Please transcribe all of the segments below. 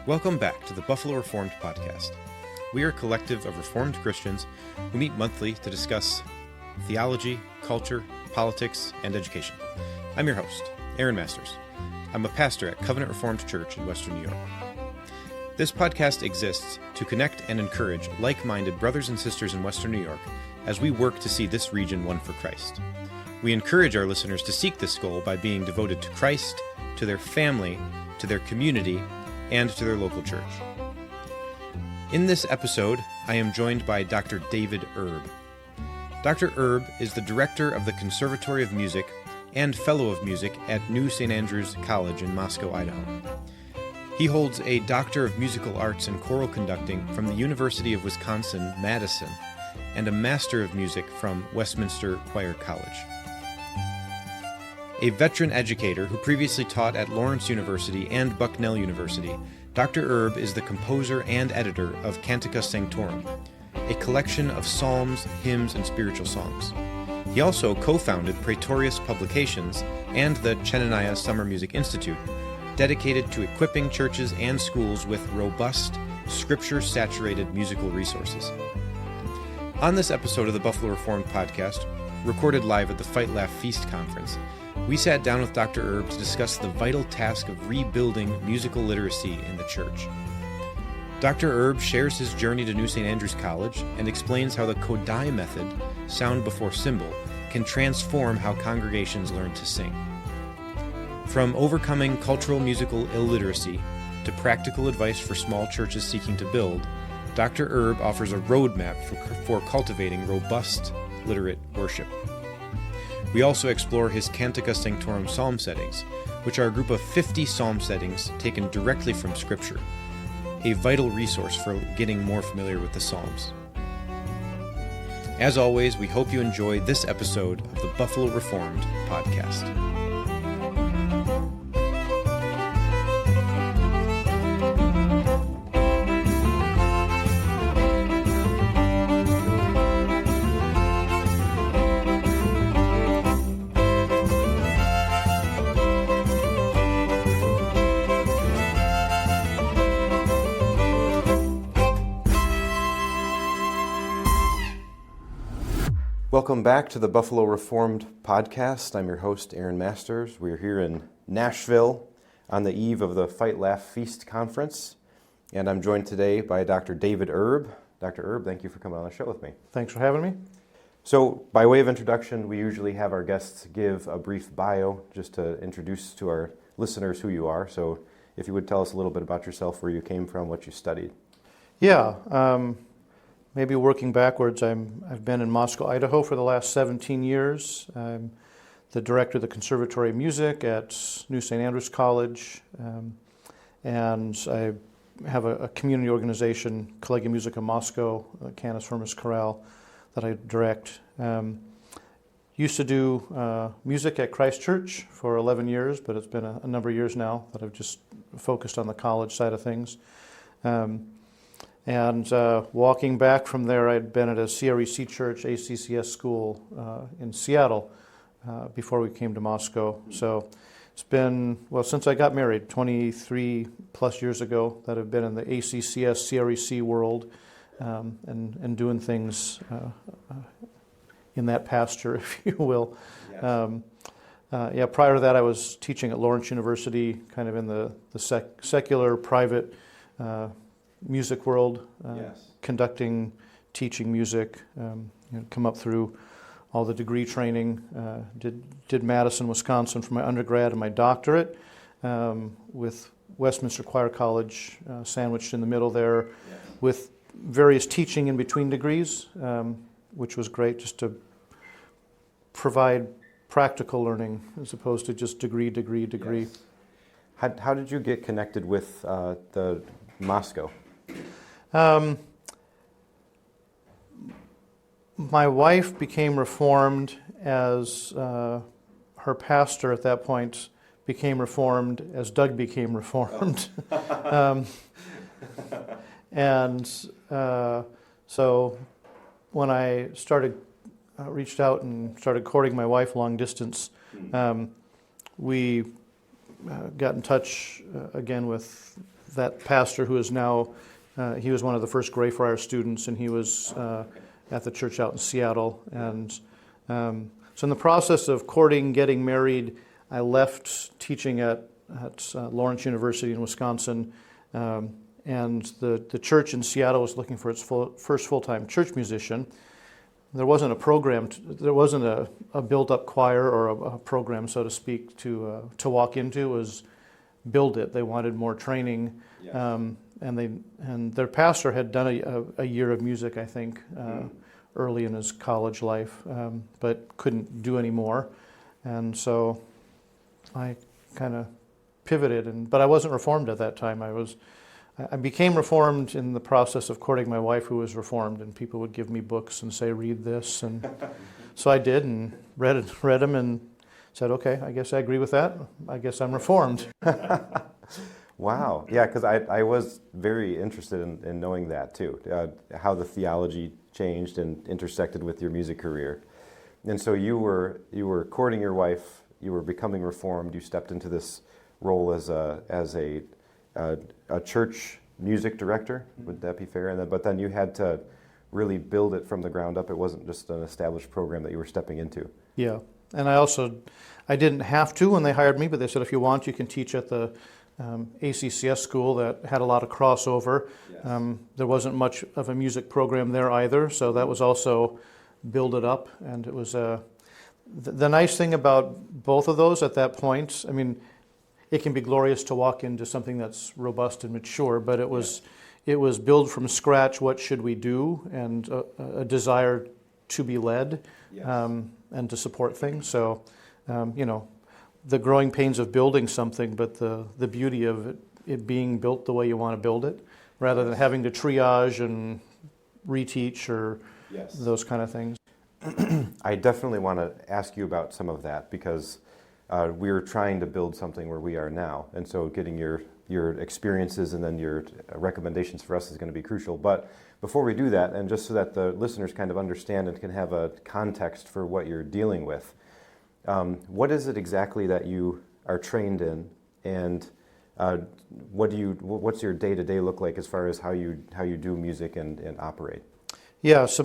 Welcome back to the Buffalo Reformed Podcast. We are a collective of Reformed Christians who meet monthly to discuss theology, culture, politics, and education. I'm your host, Aaron Masters. I'm a pastor at Covenant Reformed Church in Western New York. This podcast exists to connect and encourage like-minded brothers and sisters in Western New York as we work to see this region won for Christ. We encourage our listeners to seek this goal by being devoted to Christ, to their family, to their community, and to their local church. In this episode, I am joined by Dr. David Erb. Dr. Erb is the director of the Conservatory of Music and Fellow of Music at New St. Andrews College in Moscow, Idaho. He holds a Doctor of Musical Arts in Choral Conducting from the University of Wisconsin-Madison and a Master of Music from Westminster Choir College. A veteran educator who previously taught at Lawrence University and Bucknell University, Dr. Erb is the composer and editor of Cantica Sanctorum, a collection of psalms, hymns, and spiritual songs. He also co-founded Praetorius Publications and the Chenanaya Summer Music Institute, dedicated to equipping churches and schools with robust, scripture-saturated musical resources. On this episode of the Buffalo Reformed Podcast, recorded live at the Fight Laugh Feast Conference, we sat down with Dr. Erb to discuss the vital task of rebuilding musical literacy in the church. Dr. Erb shares his journey to New St. Andrews College and explains how the Kodali method, sound before symbol, can transform how congregations learn to sing. From overcoming cultural musical illiteracy to practical advice for small churches seeking to build, Dr. Erb offers a roadmap for cultivating robust, literate worship. We also explore his Cantica Sanctorum psalm settings, which are a group of 50 psalm settings taken directly from Scripture, a vital resource for getting more familiar with the Psalms. As always, we hope you enjoy this episode of the Buffalo Reformed Podcast. Welcome back to the Buffalo Reformed Podcast. I'm your host, Aaron Masters. We're here in Nashville on the eve of the Fight Laugh Feast Conference, and I'm joined today by Dr. David Erb. Dr. Erb, thank you for coming on the show with me. Thanks for having me. So, by way of introduction, we usually have our guests give a brief bio just to introduce to our listeners who you are. So, if you would tell us a little bit about yourself, where you came from, what you studied. Yeah, maybe working backwards, I've been in Moscow, Idaho for the last 17 years. I'm the director of the Conservatory of Music at New St. Andrews College, and I have a community organization, Collegium Musica Moscow, Canis Firmus Chorale, that I direct. Used to do music at Christ Church for 11 years, but it's been a number of years now that I've just focused on the college side of things. And walking back from there, I'd been at a CREC church, ACCS school in Seattle before we came to Moscow. So it's been, well, since I got married 23 plus years ago, that I've been in the ACCS, CREC world and doing things in that pasture, if you will. Yes. Prior to that, I was teaching at Lawrence University, kind of in the secular, private music world, conducting, teaching music, come up through all the degree training. Did Madison, Wisconsin for my undergrad and my doctorate, with Westminster Choir College sandwiched in the middle there, with various teaching in between degrees, which was great just to provide practical learning as opposed to just degree. Yes. How did you get connected with the Moscow? My wife became Reformed as her pastor at that point became Reformed as Doug became Reformed. So when I reached out and started courting my wife long distance, we got in touch again with that pastor who is now, he was one of the first Greyfriars students, and he was at the church out in Seattle. And so in the process of courting, getting married, I left teaching at Lawrence University in Wisconsin, and the church in Seattle was looking for its first full-time church musician. There wasn't a program, there wasn't a built-up choir or a program, so to speak, to walk into. It was build it. They wanted more training, and their pastor had done a year of music, I think, early in his college life, but couldn't do any more, and so I kind of pivoted. But I wasn't Reformed at that time. I became Reformed in the process of courting my wife, who was Reformed, and people would give me books and say, read this, and so I did, and read them and said, okay, I guess I agree with that. I guess I'm Reformed. Wow. Yeah, because I was very interested in knowing that too, how the theology changed and intersected with your music career. And so you were courting your wife, you were becoming Reformed, you stepped into this role as a church music director. Would that be fair? But then you had to really build it from the ground up. It wasn't just an established program that you were stepping into. Yeah, and I didn't have to when they hired me, but they said, if you want, you can teach at the ACCS school that had a lot of crossover. Yes. There wasn't much of a music program there either, so that was also build it up. And it was the nice thing about both of those at that point, I mean, it can be glorious to walk into something that's robust and mature, but it was build from scratch, what should we do, and a desire to be led. Yes. And to support things. So, the growing pains of building something, but the beauty of it being built the way you want to build it, rather than having to triage and reteach or those kind of things. I definitely want to ask you about some of that, because we're trying to build something where we are now, and so getting your experiences and then your recommendations for us is going to be crucial. But before we do that, and just so that the listeners kind of understand and can have a context for what you're dealing with, what is it exactly that you are trained in, and what's your day-to-day look like as far as how you do music and operate? Yeah, so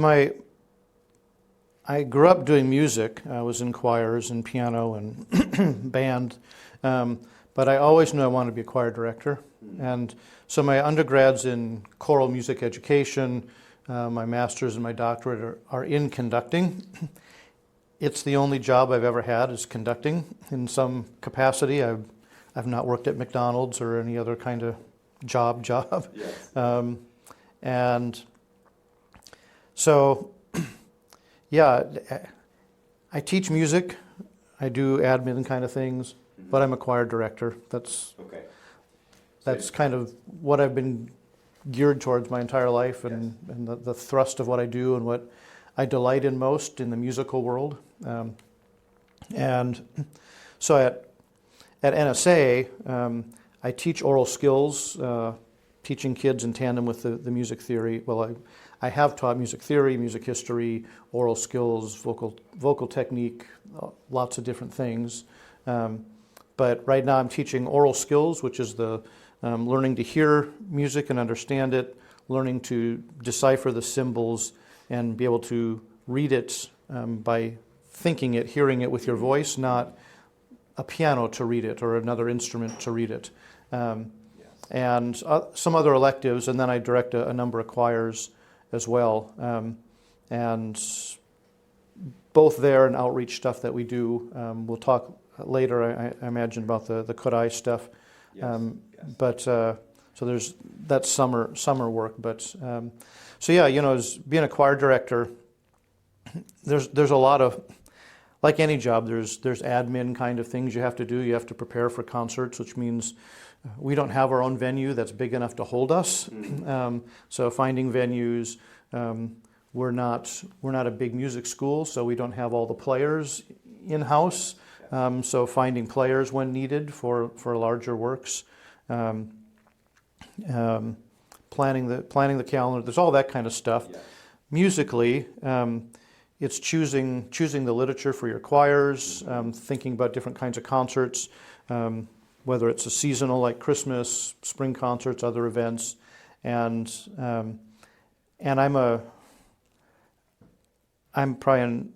I grew up doing music. I was in choirs and piano and band, but I always knew I wanted to be a choir director. And so my undergrad's in choral music education, my master's and my doctorate are in conducting. It's the only job I've ever had is conducting in some capacity. I've not worked at McDonald's or any other kind of job. Yes. And so, yeah, I teach music. I do admin kind of things, but I'm a choir director. That's kind of what I've been geared towards my entire life, and the thrust of what I do and what I delight in most in the musical world. And so at NSA, I teach oral skills, teaching kids in tandem with the music theory. Well, I have taught music theory, music history, oral skills, vocal technique, lots of different things. But right now I'm teaching oral skills, which is the learning to hear music and understand it, learning to decipher the symbols and be able to read it by thinking it, hearing it with your voice, not a piano to read it or another instrument to read it. And some other electives, and then I direct a number of choirs as well. And both there and outreach stuff that we do. We'll talk later, I imagine, about the Kodai stuff. But so that's summer work. But so yeah, as being a choir director, there's a lot of, like any job, there's admin kind of things you have to do. You have to prepare for concerts, which means we don't have our own venue that's big enough to hold us. So finding venues, we're not a big music school, so we don't have all the players in-house. So finding players when needed for larger works, planning the calendar. There's all that kind of stuff. Yeah. Musically, it's choosing the literature for your choirs, thinking about different kinds of concerts. When whether it's a seasonal like Christmas, spring concerts, other events, and I'm probably an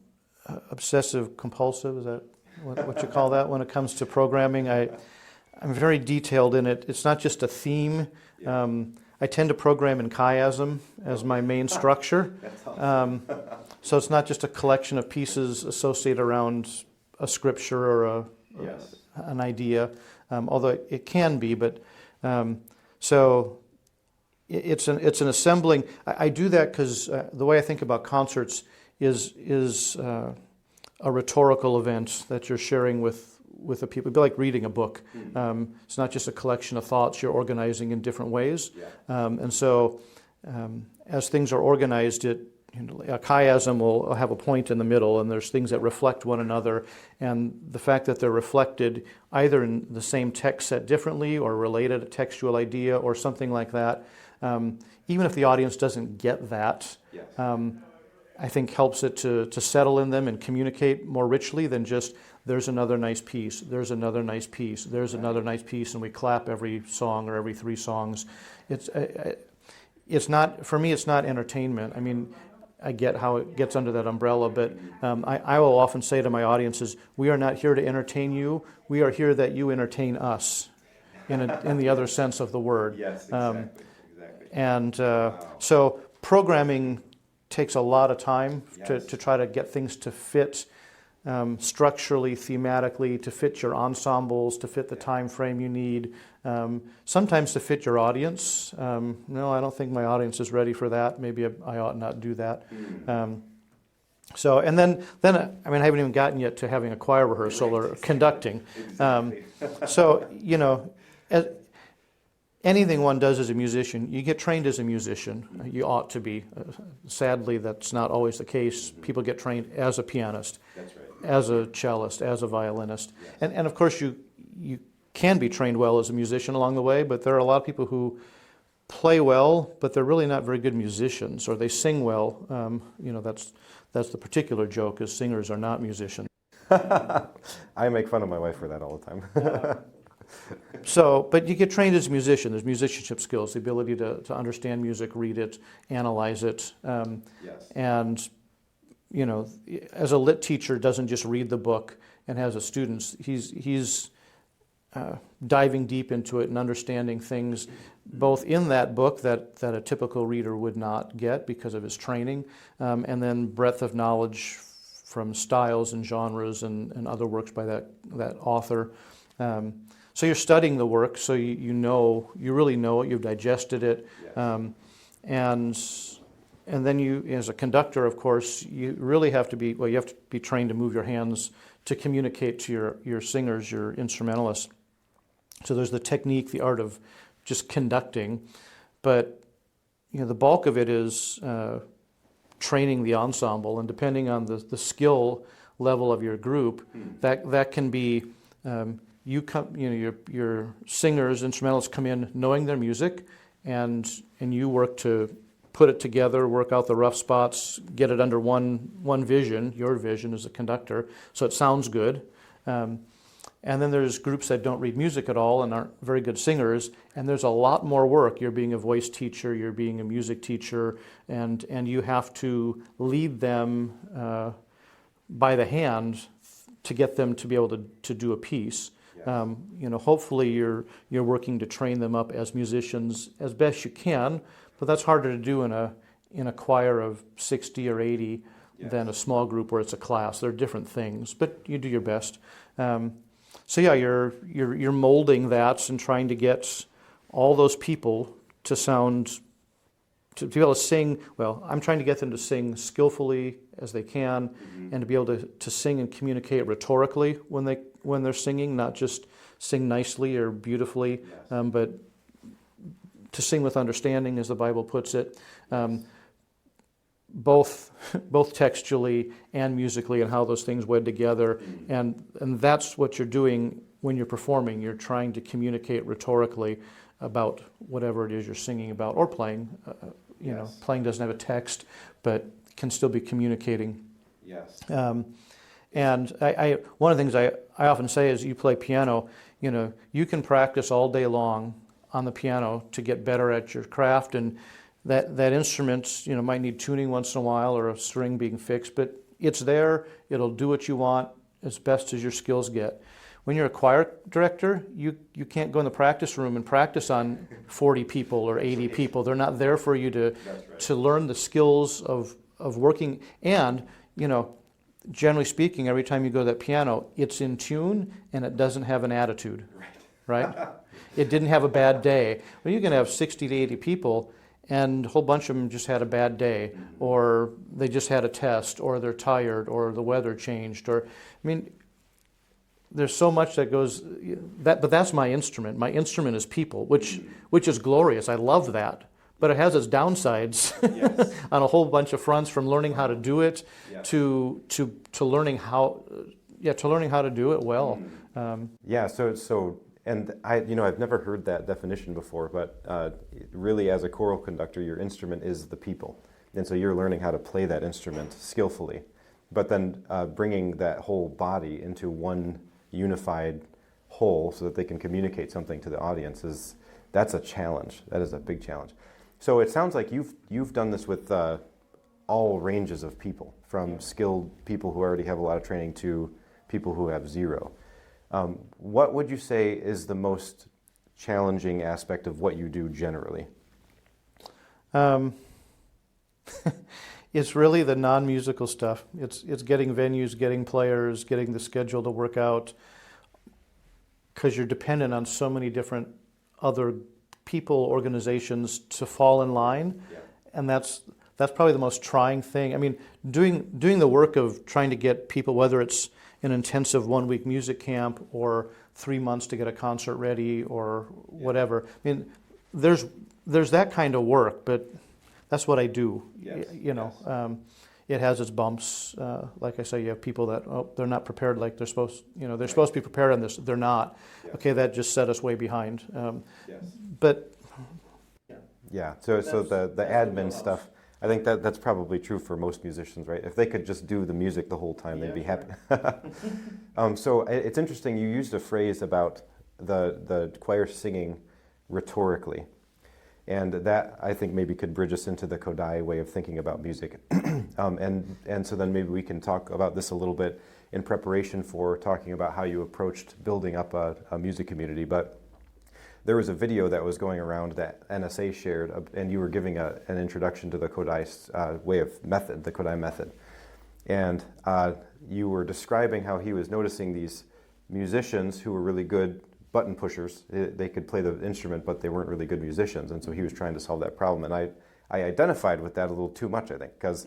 obsessive compulsive. Is that what you call that when it comes to programming? I'm very detailed in it. It's not just a theme. I tend to program in chiasm as my main structure. So it's not just a collection of pieces associated around a scripture or an idea, although it can be. But so it's an assembling. I do that because the way I think about concerts is a rhetorical event that you're sharing with the people. It'd be like reading a book. It's not just a collection of thoughts you're organizing in different ways. And so as things are organized, a chiasm will have a point in the middle, and there's things that reflect one another. And the fact that they're reflected either in the same text set differently or related a textual idea or something like that, even if the audience doesn't get that, I think helps it to settle in them and communicate more richly than just there's another nice piece, there's another nice piece, there's another nice piece, and we clap every song or every 3 songs. It's not, for me, it's not entertainment. I mean, I get how it gets under that umbrella, but I will often say to my audiences, we are not here to entertain you, we are here that you entertain us in the other sense of the word. Yes, exactly. And so programming takes a lot of time to try to get things to fit structurally, thematically, to fit your ensembles, to fit the time frame you need, sometimes to fit your audience. No, I don't think my audience is ready for that. Maybe I ought not do that. So, and then I mean, I haven't even gotten yet to having a choir rehearsal or conducting. So, you know, anything one does as a musician, you get trained as a musician. You ought to be. Sadly, that's not always the case. People get trained as a pianist, as a cellist, as a violinist. And of course, you can be trained well as a musician along the way, but there are a lot of people who play well, but they're really not very good musicians, or they sing well. You know, that's the particular joke, is singers are not musicians. I make fun of my wife for that all the time. So, but you get trained as a musician. There's musicianship skills, the ability to understand music, read it, analyze it. And, you know, as a lit teacher doesn't just read the book and has a student, he's diving deep into it and understanding things both in that book that a typical reader would not get because of his training, and then breadth of knowledge from styles and genres and other works by that author. So you're studying the work, so you really know it, you've digested it, and then you, as a conductor, of course, you really have to be trained to move your hands to communicate to your singers, your instrumentalists. So there's the technique, the art of just conducting, but you know, the bulk of it is training the ensemble, and depending on the skill level of your group, that can be. Your singers, instrumentalists come in knowing their music, and you work to put it together, work out the rough spots, get it under one vision, your vision as a conductor, so it sounds good. And then there's groups that don't read music at all and aren't very good singers, and there's a lot more work. You're being a voice teacher, you're being a music teacher, and you have to lead them by the hand to get them to be able to do a piece. You know, hopefully you're working to train them up as musicians as best you can, but that's harder to do in a choir of 60 or 80 than a small group where it's a class. They're different things, but you do your best. So yeah, you're molding that and trying to get all those people to sound, to be able to sing. Well, I'm trying to get them to sing skillfully as they can, and to be able to sing and communicate rhetorically when they're singing, not just sing nicely or beautifully, but to sing with understanding, as the Bible puts it, both textually and musically, and how those things wed together. And that's what you're doing when you're performing. You're trying to communicate rhetorically about whatever it is you're singing about or playing. You know, playing doesn't have a text, but can still be communicating. And one of the things I often say is, you play piano, you can practice all day long on the piano to get better at your craft, and that instrument, might need tuning once in a while or a string being fixed, but it's there, it'll do what you want as best as your skills get. When you're a choir director, you can't go in the practice room and practice on 40 people or 80 people. They're not there for you to learn the skills of working. And, generally speaking, every time you go to that piano, it's in tune and it doesn't have an attitude, right? It didn't have a bad day. Well, you can have 60 to 80 people and a whole bunch of them just had a bad day, or they just had a test, or they're tired, or the weather changed, there's so much that goes, but that's my instrument. My instrument is people, which is glorious. I love that. But it has its downsides on a whole bunch of fronts, from learning how to do it to learning how to do it well. And I've never heard that definition before, but really, as a choral conductor, your instrument is the people. And so you're learning how to play that instrument skillfully. But then bringing that whole body into one unified whole so that they can communicate something to the audience, that's a challenge. That is a big challenge. So it sounds like you've done this with all ranges of people, from skilled people who already have a lot of training to people who have zero. What would you say is the most challenging aspect of what you do generally? It's really the non-musical stuff. It's getting venues, getting players, getting the schedule to work out, because you're dependent on so many different other people, organizations to fall in line, and that's probably the most trying thing. I mean, doing the work of trying to get people, whether it's an intensive 1-week music camp or 3 months to get a concert ready or whatever. I mean, there's that kind of work, but that's what I do. It has its bumps. Like I say, you have people that they're not prepared like they're supposed. They're supposed to be prepared on this. They're not. Okay, that just set us way behind. But So the admin stuff, I think that's probably true for most musicians, right? If they could just do the music the whole time, they'd be happy. So it's interesting, you used a phrase about the choir singing rhetorically. And that, I think, maybe could bridge us into the Kodai way of thinking about music. And so then maybe we can talk about this a little bit in preparation for talking about how you approached building up a music community. But there was a video that was going around that NSA shared, and you were giving an introduction to the Kodai way of method, the Kodai method. And you were describing how he was noticing these musicians who were really good button pushers. They could play the instrument, but they weren't really good musicians, and so he was trying to solve that problem. And I identified with that a little too much, I think, because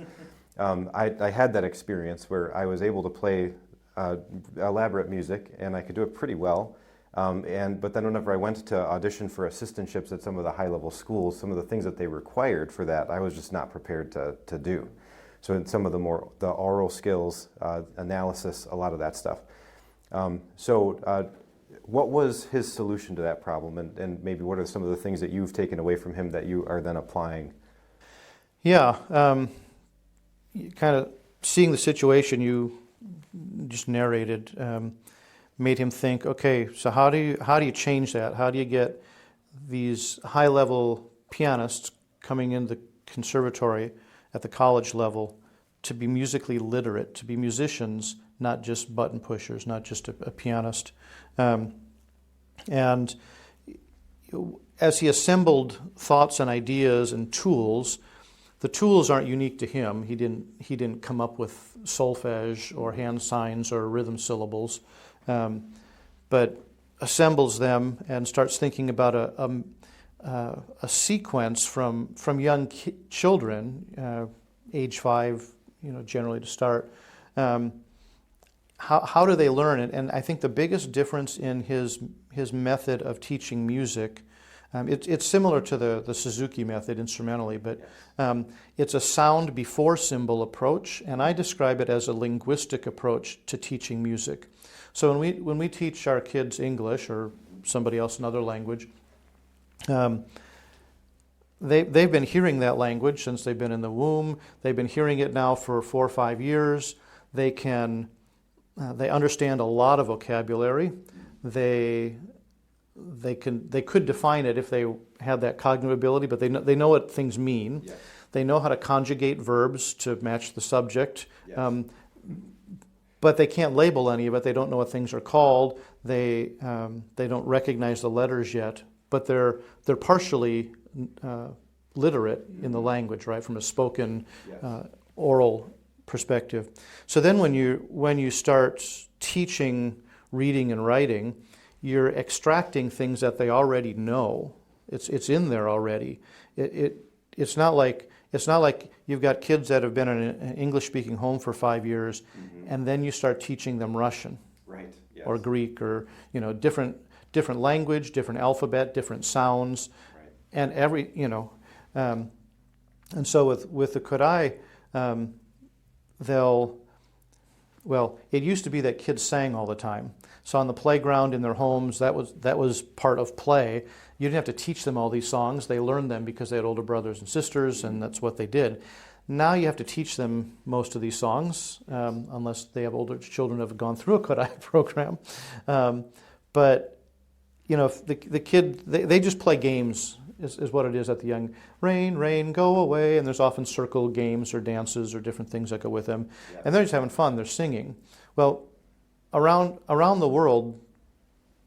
I had that experience where I was able to play elaborate music, and I could do it pretty well. But then whenever I went to audition for assistantships at some of the high-level schools, some of the things that they required for that, I was just not prepared to do. So in some of the oral skills, analysis, a lot of that stuff. What was his solution to that problem, and maybe what are some of the things that you've taken away from him that you are then applying? Kind of seeing the situation you just narrated made him think, okay, so how do you change that? How do you get these high-level pianists coming in the conservatory at the college level to be musically literate, to be musicians, not just button pushers, not just a pianist? And as he assembled thoughts and ideas and tools, the tools aren't unique to him. He didn't come up with solfege or hand signs or rhythm syllables, but assembles them and starts thinking about a sequence from young children, age 5, generally to start. How do they learn it? And I think the biggest difference in his method of teaching music, it's similar to the Suzuki method instrumentally, but it's a sound before symbol approach, and I describe it as a linguistic approach to teaching music. So when we teach our kids English or somebody else another language, they've been hearing that language since they've been in the womb. They've been hearing it now for 4 or 5 years. They can they understand a lot of vocabulary. They could define it if they had that cognitive ability, but they know what things mean. Yes. They know how to conjugate verbs to match the subject. Yes. But they can't label any of it. They don't know what things are called. They don't recognize the letters yet. But they're partially literate in the language, right, from a spoken, oral perspective. So then, when you start teaching reading and writing, you're extracting things that they already know. It's in there already. It's not like you've got kids that have been in an English-speaking home for 5 years, and then you start teaching them Russian, Right. Yes. or Greek, or different language, different alphabet, different sounds, Right. and and so with the Kodai, it used to be that kids sang all the time. So on the playground in their homes, that was part of play. You didn't have to teach them all these songs. They learned them because they had older brothers and sisters, and that's what they did. Now you have to teach them most of these songs, unless they have older children who have gone through a Kodai program. But if the kid, they just play games, is what it is at the young. Rain, rain, go away, and there's often circle games or dances or different things that go with them. Yes. And they're just having fun. They're singing. Well, around the world,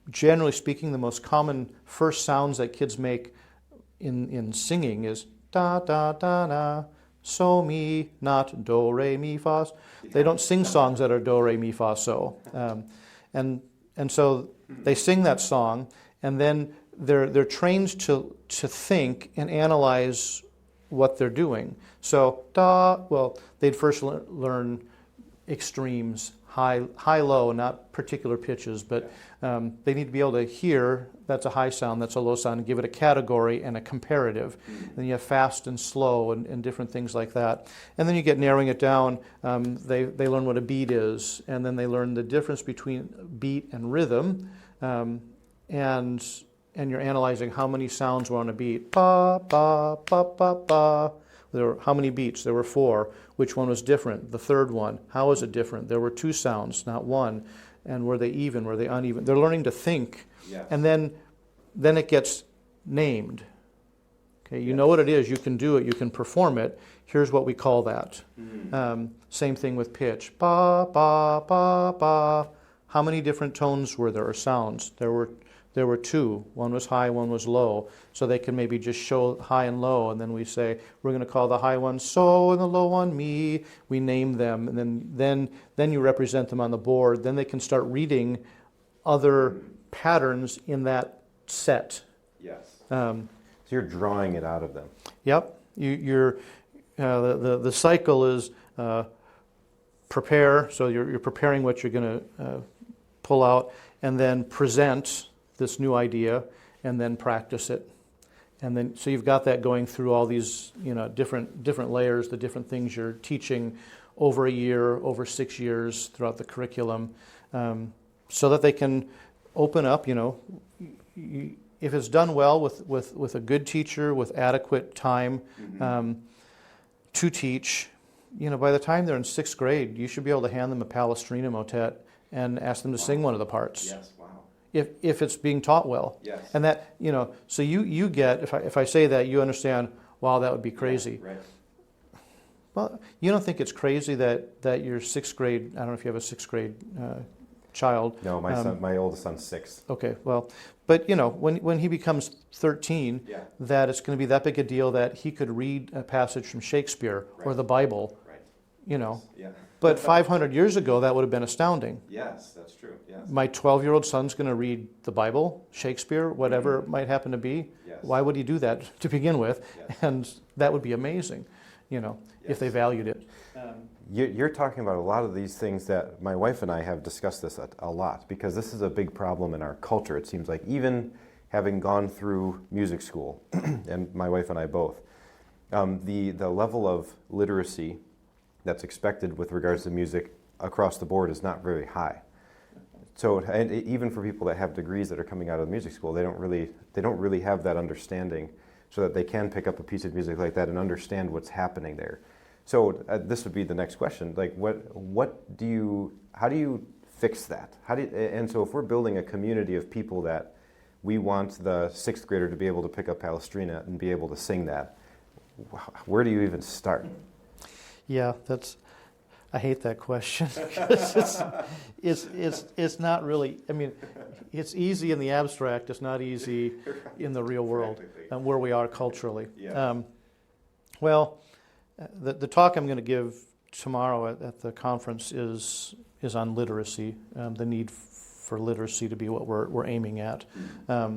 generally speaking, the most common first sounds that kids make in singing is da da da da, so mi, not do re mi fa. They don't sing songs that are do re mi fa so, and so they sing that song, and then they're trained to think and analyze what they're doing. So they'd first learn extremes. High, low, not particular pitches, but they need to be able to hear that's a high sound, that's a low sound, and give it a category and a comparative. And then you have fast and slow and different things like that. And then you get narrowing it down. They learn what a beat is, and then they learn the difference between beat and rhythm. And you're analyzing how many sounds were on a beat. Ba, ba, ba, ba, ba. How many beats? There were 4. Which one was different? The third one. How was it different? There were 2 sounds, not one. And were they even? Were they uneven? They're learning to think. Yes. And then it gets named. Okay, you know what it is. You can do it. You can perform it. Here's what we call that. Same thing with pitch. Ba, ba, ba, ba. How many different tones were there, or sounds? There were 2. One was high, one was low. So they can maybe just show high and low, and then we say, we're going to call the high one so and the low one mi. We name them, and then you represent them on the board. Then they can start reading other patterns in that set. Yes. So you're drawing it out of them. Yep. The cycle is prepare, so you're preparing what you're going to pull out, and then present this new idea, and then practice it. And then, so you've got that going through all these, different layers, the different things you're teaching over a year, over 6 years throughout the curriculum, so that they can open up. If it's done well with a good teacher with adequate time to teach, by the time they're in 6th grade, you should be able to hand them a Palestrina motet and ask them to sing one of the parts. Yes. Wow. If it's being taught well. Yes. And that, so you get, if I say that, you understand, wow, that would be crazy. Yeah, right. Well, you don't think it's crazy that your 6th grade, I don't know if you have a 6th grade child. No, my oldest son's 6. Okay, well, but when he becomes 13, that it's going to be that big a deal that he could read a passage from Shakespeare or the Bible, Right. Yeah. But 500 years ago, that would have been astounding. Yes, that's true. Yes. My 12-year-old son's going to read the Bible, Shakespeare, whatever it might happen to be. Yes. Why would he do that to begin with? Yes. And that would be amazing, if they valued it. You're talking about a lot of these things that my wife and I have discussed this a lot, because this is a big problem in our culture. It seems like, even having gone through music school, and my wife and I both, the level of literacy that's expected with regards to music across the board is not very high. So, and even for people that have degrees that are coming out of music school, they don't really have that understanding, so that they can pick up a piece of music like that and understand what's happening there. So this would be the next question: like, how do you fix that? And so if we're building a community of people that we want the sixth grader to be able to pick up Palestrina and be able to sing that, where do you even start? Yeah, I hate that question. it's not really, I mean, it's easy in the abstract, it's not easy in the real world and where we are culturally. Yeah. The talk I'm going to give tomorrow at the conference is on literacy, the need for literacy to be what we're aiming at. And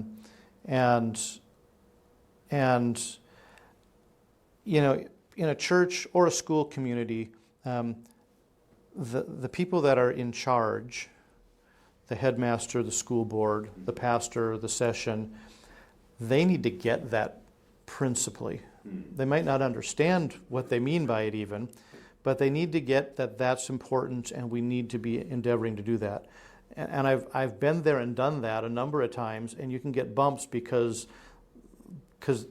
you know, in a church or a school community, the people that are in charge, the headmaster, the school board, the pastor, the session, they need to get that principally. They might not understand what they mean by it even, but they need to get that that's important and we need to be endeavoring to do that. And I've been there and done that a number of times, and you can get bumps because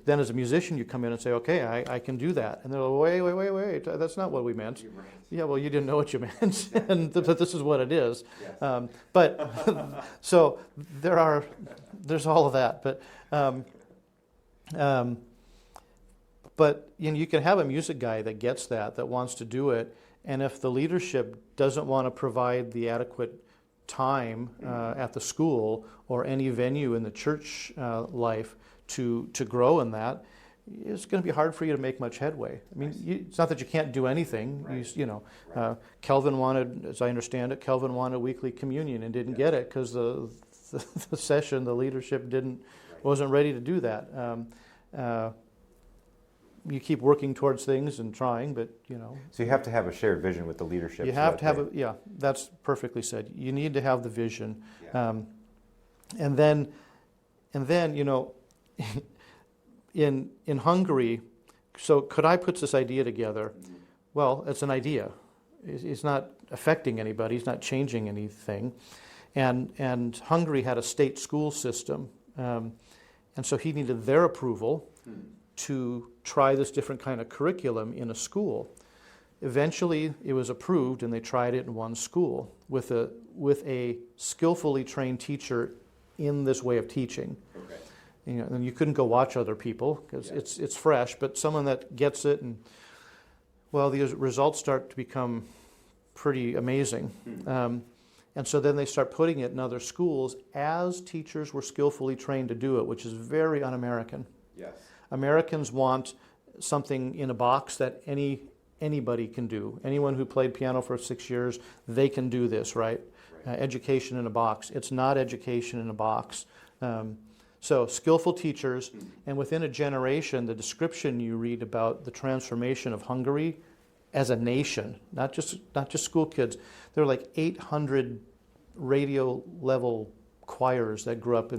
then as a musician you come in and say, okay, I can do that. And they're like, wait, that's not what we meant. Right. Yeah, well, you didn't know what you meant, and this is what it is. Yes. So there's all of that. But you can have a music guy that gets that wants to do it, and if the leadership doesn't want to provide the adequate time at the school or any venue in the church life to grow in that, it's going to be hard for you to make much headway. I mean, it's not that you can't do anything. Right. Kelvin wanted, as I understand it, Kelvin wanted weekly communion and didn't get it because the session, the leadership wasn't ready to do that. You keep working towards things and trying, but So you have to have a shared vision with the leadership. You have to have that's perfectly said. You need to have the vision, and then in Hungary. So Kodai puts this idea together. Well, it's an idea. It's not affecting anybody. It's not changing anything, and Hungary had a state school system, and so he needed their approval to try this different kind of curriculum in a school. Eventually, it was approved, and they tried it in one school with a skillfully trained teacher in this way of teaching. Okay. And you couldn't go watch other people because it's fresh, but someone that gets it, and the results start to become pretty amazing. And so then they start putting it in other schools as teachers were skillfully trained to do it, which is very un-American. Yes. Americans want something in a box that anybody can do. Anyone who played piano for 6 years, they can do this, right? Education in a box. It's not education in a box. So skillful teachers, and within a generation, the description you read about the transformation of Hungary as a nation, not just school kids. There were like 800 radio level choirs that grew up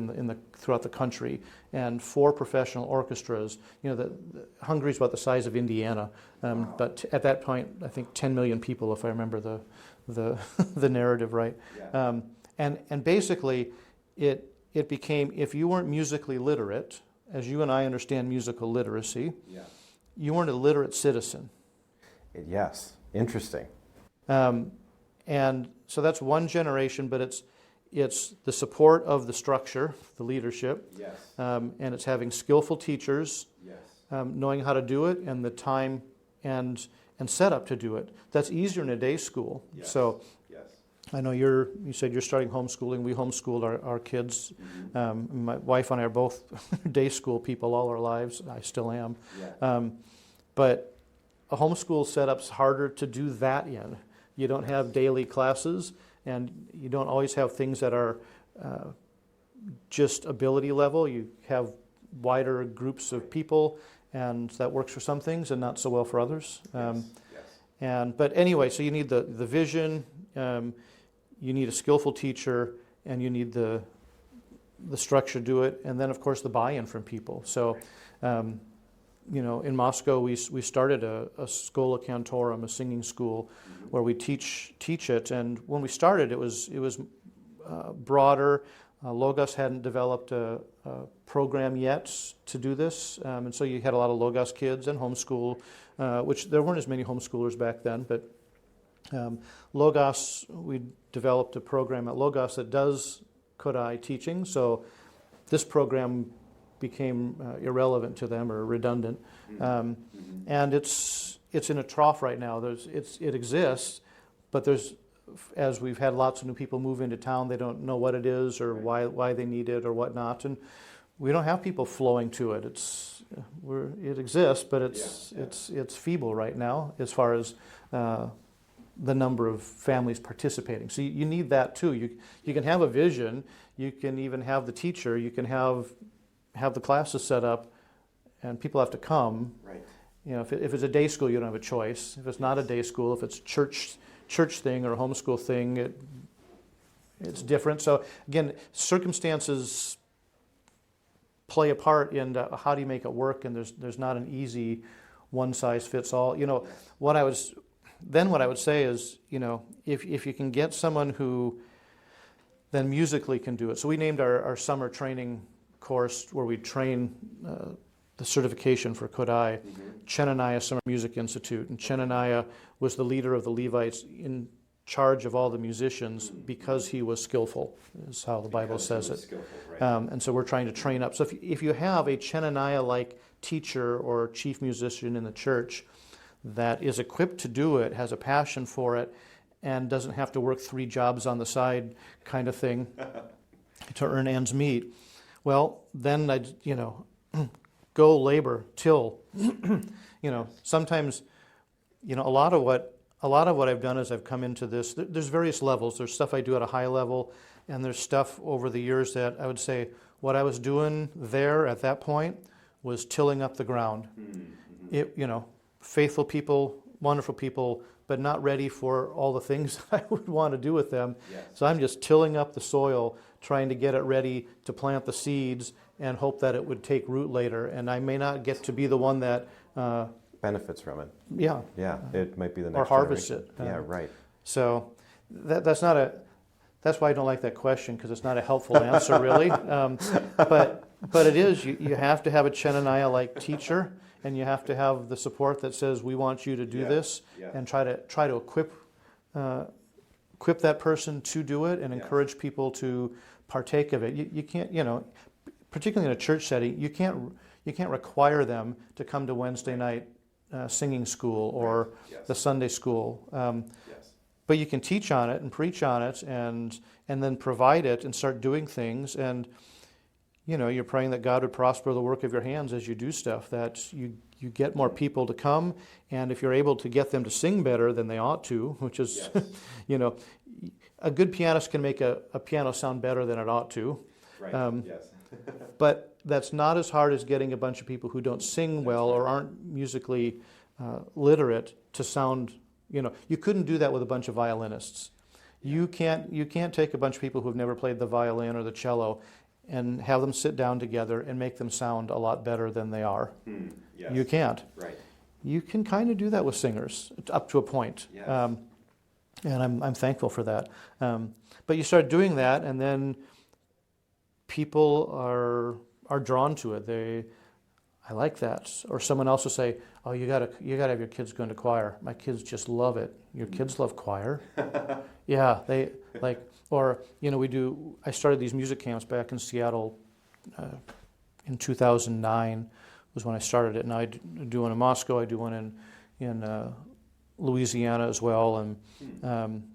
throughout the country, and 4 professional orchestras. Hungary's about the size of Indiana, but at that point, I think 10 million people, if I remember the the narrative right. Yeah. And basically, it became, if you weren't musically literate, as you and I understand musical literacy, you weren't a literate citizen. Yes, interesting. And so that's one generation, but it's the support of the structure, the leadership, and it's having skillful teachers, knowing how to do it, and the time and setup to do it. That's easier in a day school. Yes. So I know you said you're starting homeschooling. We homeschooled our kids. My wife and I are both day school people all our lives. I still am. Yeah. But a homeschool setup's harder to do that in. You don't have daily classes, and you don't always have things that are just ability level. You have wider groups of people, and that works for some things and not so well for others. But anyway, so you need the vision, you need a skillful teacher, and you need the structure to do it, and then of course the buy-in from people. So in Moscow we started a Schola Cantorum, a singing school, where we teach it. And when we started, it was broader. Logos hadn't developed a program yet to do this, and so you had a lot of Logos kids and homeschool, which there weren't as many homeschoolers back then. But Logos, we'd developed a program at Logos that does Kodai teaching, so this program became irrelevant to them or redundant. And it's in a trough right now. It exists, but as we've had lots of new people move into town, they don't know what it is or why they need it or whatnot, and we don't have people flowing to it. It exists, but it's feeble right now as far as the number of families participating. So you need that too. You can have a vision. You can even have the teacher. You can have the classes set up, and people have to come. Right. If it's a day school, you don't have a choice. If it's not a day school, if it's a church thing or a homeschool thing, it's different. So again, circumstances play a part in how do you make it work, and there's not an easy one size fits all. What I would say is, if you can get someone who then musically can do it. So we named our summer training course where we train the certification for Kodai, Chenaniah Summer Music Institute. And Chenaniah was the leader of the Levites in charge of all the musicians because he was skillful, is how the Bible says it. Skillful, right. And so we're trying to train up. So if you have a Chenaniah-like teacher or chief musician in the church that is equipped to do it, has a passion for it, and doesn't have to work 3 jobs on the side kind of thing to earn ends meet, well, then I'd, go labor, till. Sometimes, a lot of what I've done is I've come into this. There's various levels. There's stuff I do at a high level, and there's stuff over the years that I would say what I was doing there at that point was tilling up the ground. Faithful people, wonderful people, but not ready for all the things I would want to do with them. Yes. So I'm just tilling up the soil, trying to get it ready to plant the seeds and hope that it would take root later. And I may not get to be the one that benefits from it. Yeah. Yeah, it might be the next or harvest generation. it. Yeah, right. So that's why I don't like that question, because it's not a helpful answer really. But it is. You have to have a Chenaniah-like teacher, and you have to have the support that says we want you to do this, and try to equip that person to do it, and encourage people to partake of it. You can't, particularly in a church setting, you can't require them to come to Wednesday night singing school or the Sunday school. But you can teach on it and preach on it, and then provide it and start doing things. And you're praying that God would prosper the work of your hands as you do stuff, that you get more people to come, and if you're able to get them to sing better than they ought to, which is, a good pianist can make a piano sound better than it ought to. Right. Yes. But that's not as hard as getting a bunch of people who don't sing well or aren't musically literate to sound. You couldn't do that with a bunch of violinists. You can't take a bunch of people who have never played the violin or the cello and have them sit down together and make them sound a lot better than they are. Yes. You can't. Right. You can kind of do that with singers up to a point. Yes. And I'm thankful for that. But you start doing that, and then people are drawn to it. I like that. Or someone else will say, "Oh, you gotta have your kids going to choir. My kids just love it." Your kids love choir? Yeah, they like. Or I started these music camps back in Seattle in 2009 was when I started it. And I do one in Moscow. I do one in Louisiana as well. And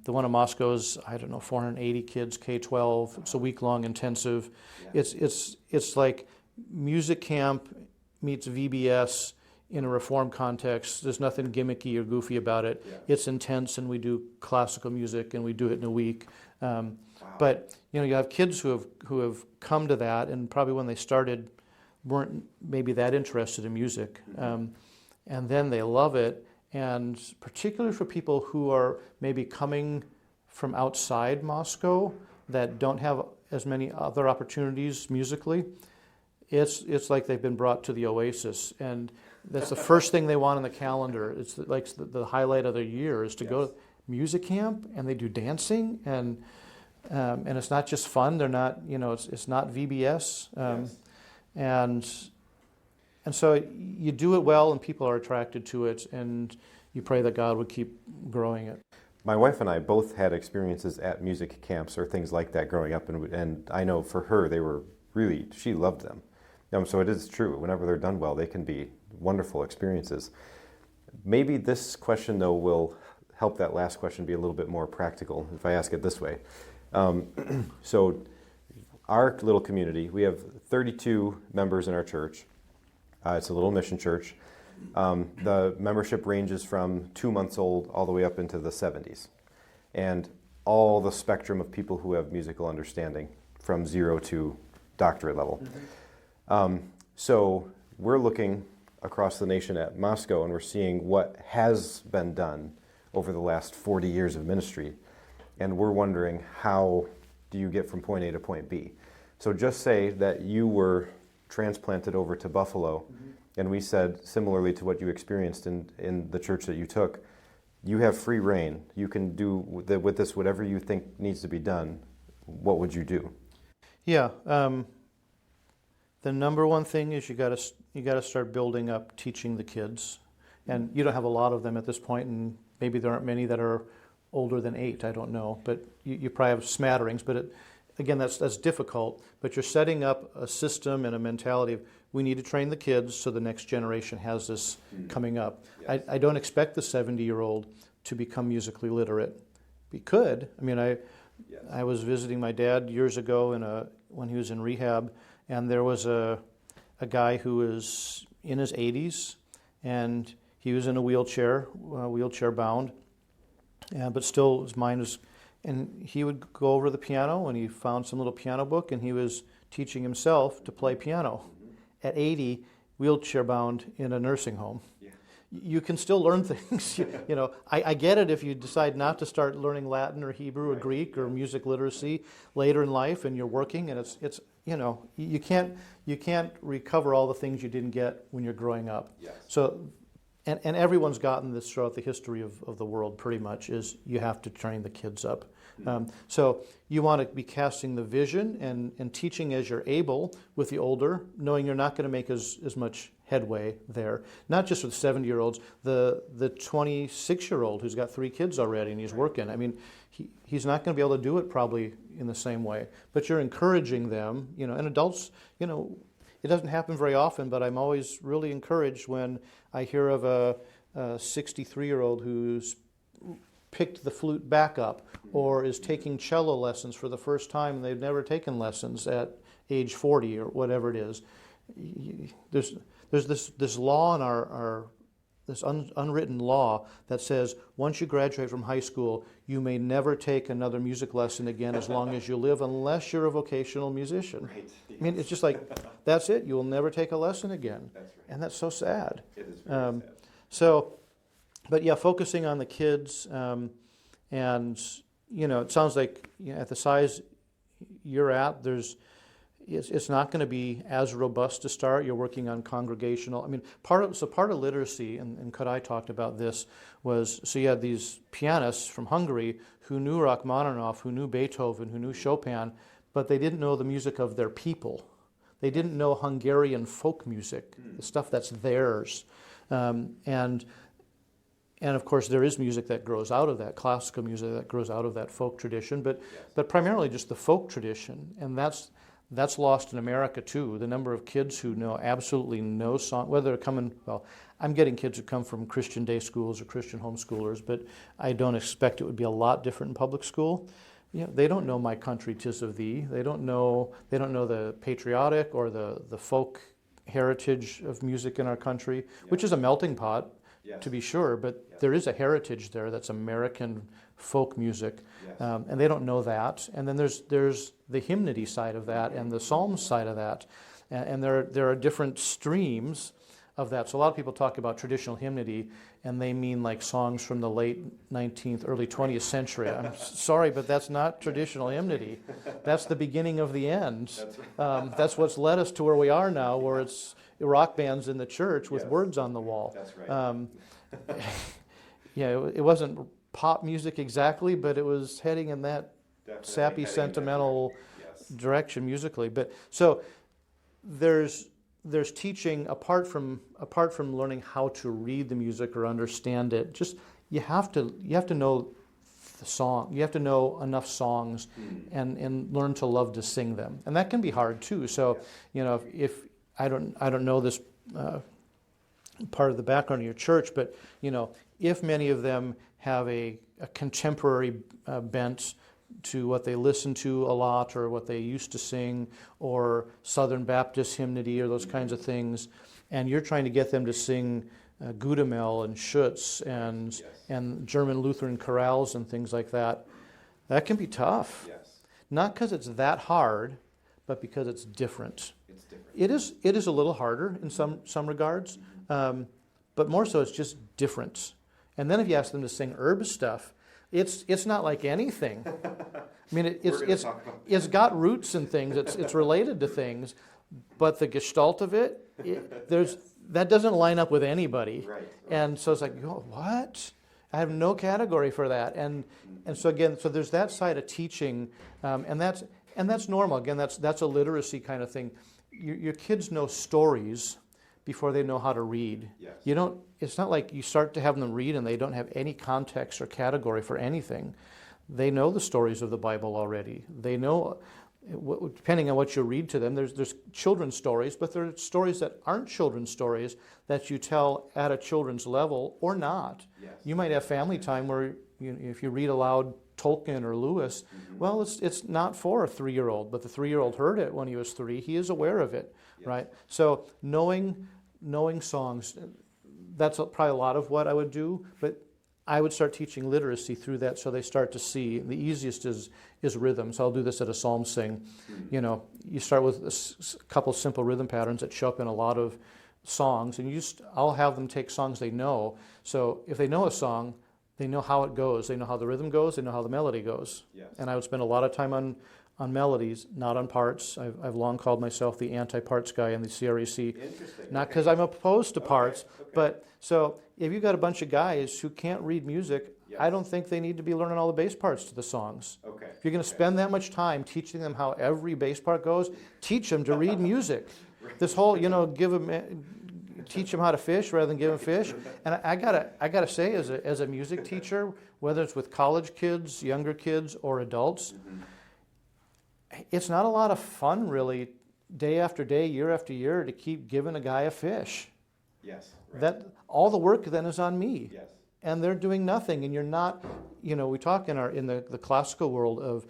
the one in Moscow is 480 kids, K-12. It's a week-long intensive. Yeah. It's like music camp meets VBS in a Reform context. There's nothing gimmicky or goofy about it. Yeah. It's intense, and we do classical music, and we do it in a week. Wow. But you have kids who have come to that, and probably when they started weren't maybe that interested in music, and then they love it. And particularly for people who are maybe coming from outside Moscow that don't have as many other opportunities musically, it's like they've been brought to the oasis, and that's the first thing they want on the calendar. It's like the highlight of their year is to go to music camp, and they do dancing, and it's not just fun. They're not, it's not VBS, and so you do it well, and people are attracted to it, and you pray that God would keep growing it. My wife and I both had experiences at music camps or things like that growing up, and I know for her they were really, she loved them. So it is true, whenever they're done well, they can be wonderful experiences. Maybe this question, though, will help that last question be a little bit more practical if I ask it this way. So our little community, we have 32 members in our church. It's a little mission church. The membership ranges from 2 months old all the way up into the 70s. And all the spectrum of people who have musical understanding from 0 to doctorate level. So we're looking across the nation at Moscow, and we're seeing what has been done over the last 40 years of ministry. And we're wondering, how do you get from point A to point B? So just say that you were transplanted over to Buffalo, and we said, similarly to what you experienced in the church that you took, you have free reign. You can do with this whatever you think needs to be done. What would you do? Yeah. The number one thing is you got to start building up teaching the kids, and you don't have a lot of them at this point, and maybe there aren't many that are older than 8. I don't know, but you probably have smatterings. But again, that's difficult. But you're setting up a system and a mentality of, we need to train the kids so the next generation has this coming up. Yes. I don't expect the 70-year-old to become musically literate. We could. I mean, I was visiting my dad years ago when he was in rehab, and there was a guy who was in his 80s, and he was in a wheelchair bound, but still his mind was, and he would go over to the piano, and he found some little piano book, and he was teaching himself to play piano. At 80, wheelchair bound in a nursing home. Yeah. You can still learn things. You know, I get it if you decide not to start learning Latin or Hebrew or Greek or music literacy later in life, and you're working, and it's you know, you can't recover all the things you didn't get when you're growing up. Yes. So, and everyone's gotten this throughout the history of the world. Pretty much is you have to train the kids up. So you want to be casting the vision and teaching as you're able with the older, knowing you're not going to make as much headway there. Not just with 70-year-olds, the 26-year-old who's got 3 kids already and he's working. I mean, he's not going to be able to do it probably in the same way. But you're encouraging them, you know, and adults, you know, it doesn't happen very often, but I'm always really encouraged when I hear of a 63-year-old who's picked the flute back up or is taking cello lessons for the first time and they've never taken lessons at age 40 or whatever it is. There's this law in our this unwritten law that says once you graduate from high school, you may never take another music lesson again as long as you live, unless you're a vocational musician. Right. Yes. I mean, it's just like, that's it. You will never take a lesson again. That's right. And that's so sad. It is very sad. So, but yeah, focusing on the kids, and you know, it sounds like, you know, at the size you're at, it's not going to be as robust to start. You're working on congregational. I mean, part of literacy, and Kodai talked about this, was, so you had these pianists from Hungary who knew Rachmaninoff, who knew Beethoven, who knew Chopin, but they didn't know the music of their people. They didn't know Hungarian folk music, the stuff that's theirs. And of course, there is music that grows out of that, classical music that grows out of that folk tradition, but primarily just the folk tradition, and that's lost in America too. The number of kids who know absolutely no song, whether they're coming, well, I'm getting kids who come from Christian day schools or Christian homeschoolers, but I don't expect it would be a lot different in public school. You know, they don't know My Country 'Tis of Thee. They don't know the patriotic or the folk heritage of music in our country, which is a melting pot, to be sure, but there is a heritage there that's American folk music, and they don't know that. And then there's the hymnody side of that and the psalms side of that, and there are different streams of that. So a lot of people talk about traditional hymnody, and they mean like songs from the late 19th, early 20th century. I'm sorry, but that's not traditional hymnody. That's the beginning of the end. That's what's led us to where we are now, where it's rock bands in the church with words on the wall. That's right. It wasn't pop music exactly, but it was heading in that sappy, sentimental direction musically. But so there's teaching apart from learning how to read the music or understand it. Just you have to know the song. You have to know enough songs and learn to love to sing them. And that can be hard too. So, if I don't know this part of the background of your church, but, if many of them have a contemporary bent to what they listen to a lot or what they used to sing or Southern Baptist hymnody or those kinds of things, and you're trying to get them to sing Gudamel and Schutz and German Lutheran chorales and things like that, that can be tough. Yes. Not because it's that hard, but because it's different. It's different. It is a little harder in some regards, but more so it's just different. And then if you ask them to sing herb stuff, it's not like anything. I mean, it's got roots and things. It's related to things, but the gestalt of that doesn't line up with anybody. Right. And so it's like, what? I have no category for that. And so again, there's that side of teaching, and that's normal. Again, that's a literacy kind of thing. Your kids know stories before they know how to read. Yes. It's not like you start to have them read and they don't have any context or category for anything. They know the stories of the Bible already. They know, depending on what you read to them, there's children's stories, but there are stories that aren't children's stories that you tell at a children's level or not. Yes. You might have family time where if you read aloud Tolkien or Lewis, well, it's not for a 3-year-old, but the 3-year-old heard it when he was 3. He is aware of it, right? So knowing songs, that's probably a lot of what I would do, but I would start teaching literacy through that so they start to see. The easiest is rhythm. So I'll do this at a psalm sing. You start with a couple simple rhythm patterns that show up in a lot of songs, and I'll have them take songs they know. So if they know a song, they know how it goes. They know how the rhythm goes. They know how the melody goes. Yes. And I would spend a lot of time on melodies, not on parts. I've long called myself the anti-parts guy in the CREC. Interesting. Not because I'm opposed to parts, Okay. but so if you've got a bunch of guys who can't read music, Yes. I don't think they need to be learning all the bass parts to the songs. Okay. If you're going to spend that much time teaching them how every bass part goes, teach them to read music. This whole, teach them how to fish rather than give them fish. And I gotta say, as a music teacher, whether it's with college kids, younger kids, or adults, it's not a lot of fun, really, day after day, year after year, to keep giving a guy a fish. Yes. Right. That all the work then is on me. Yes. And they're doing nothing, and you're not. We talk in the classical world of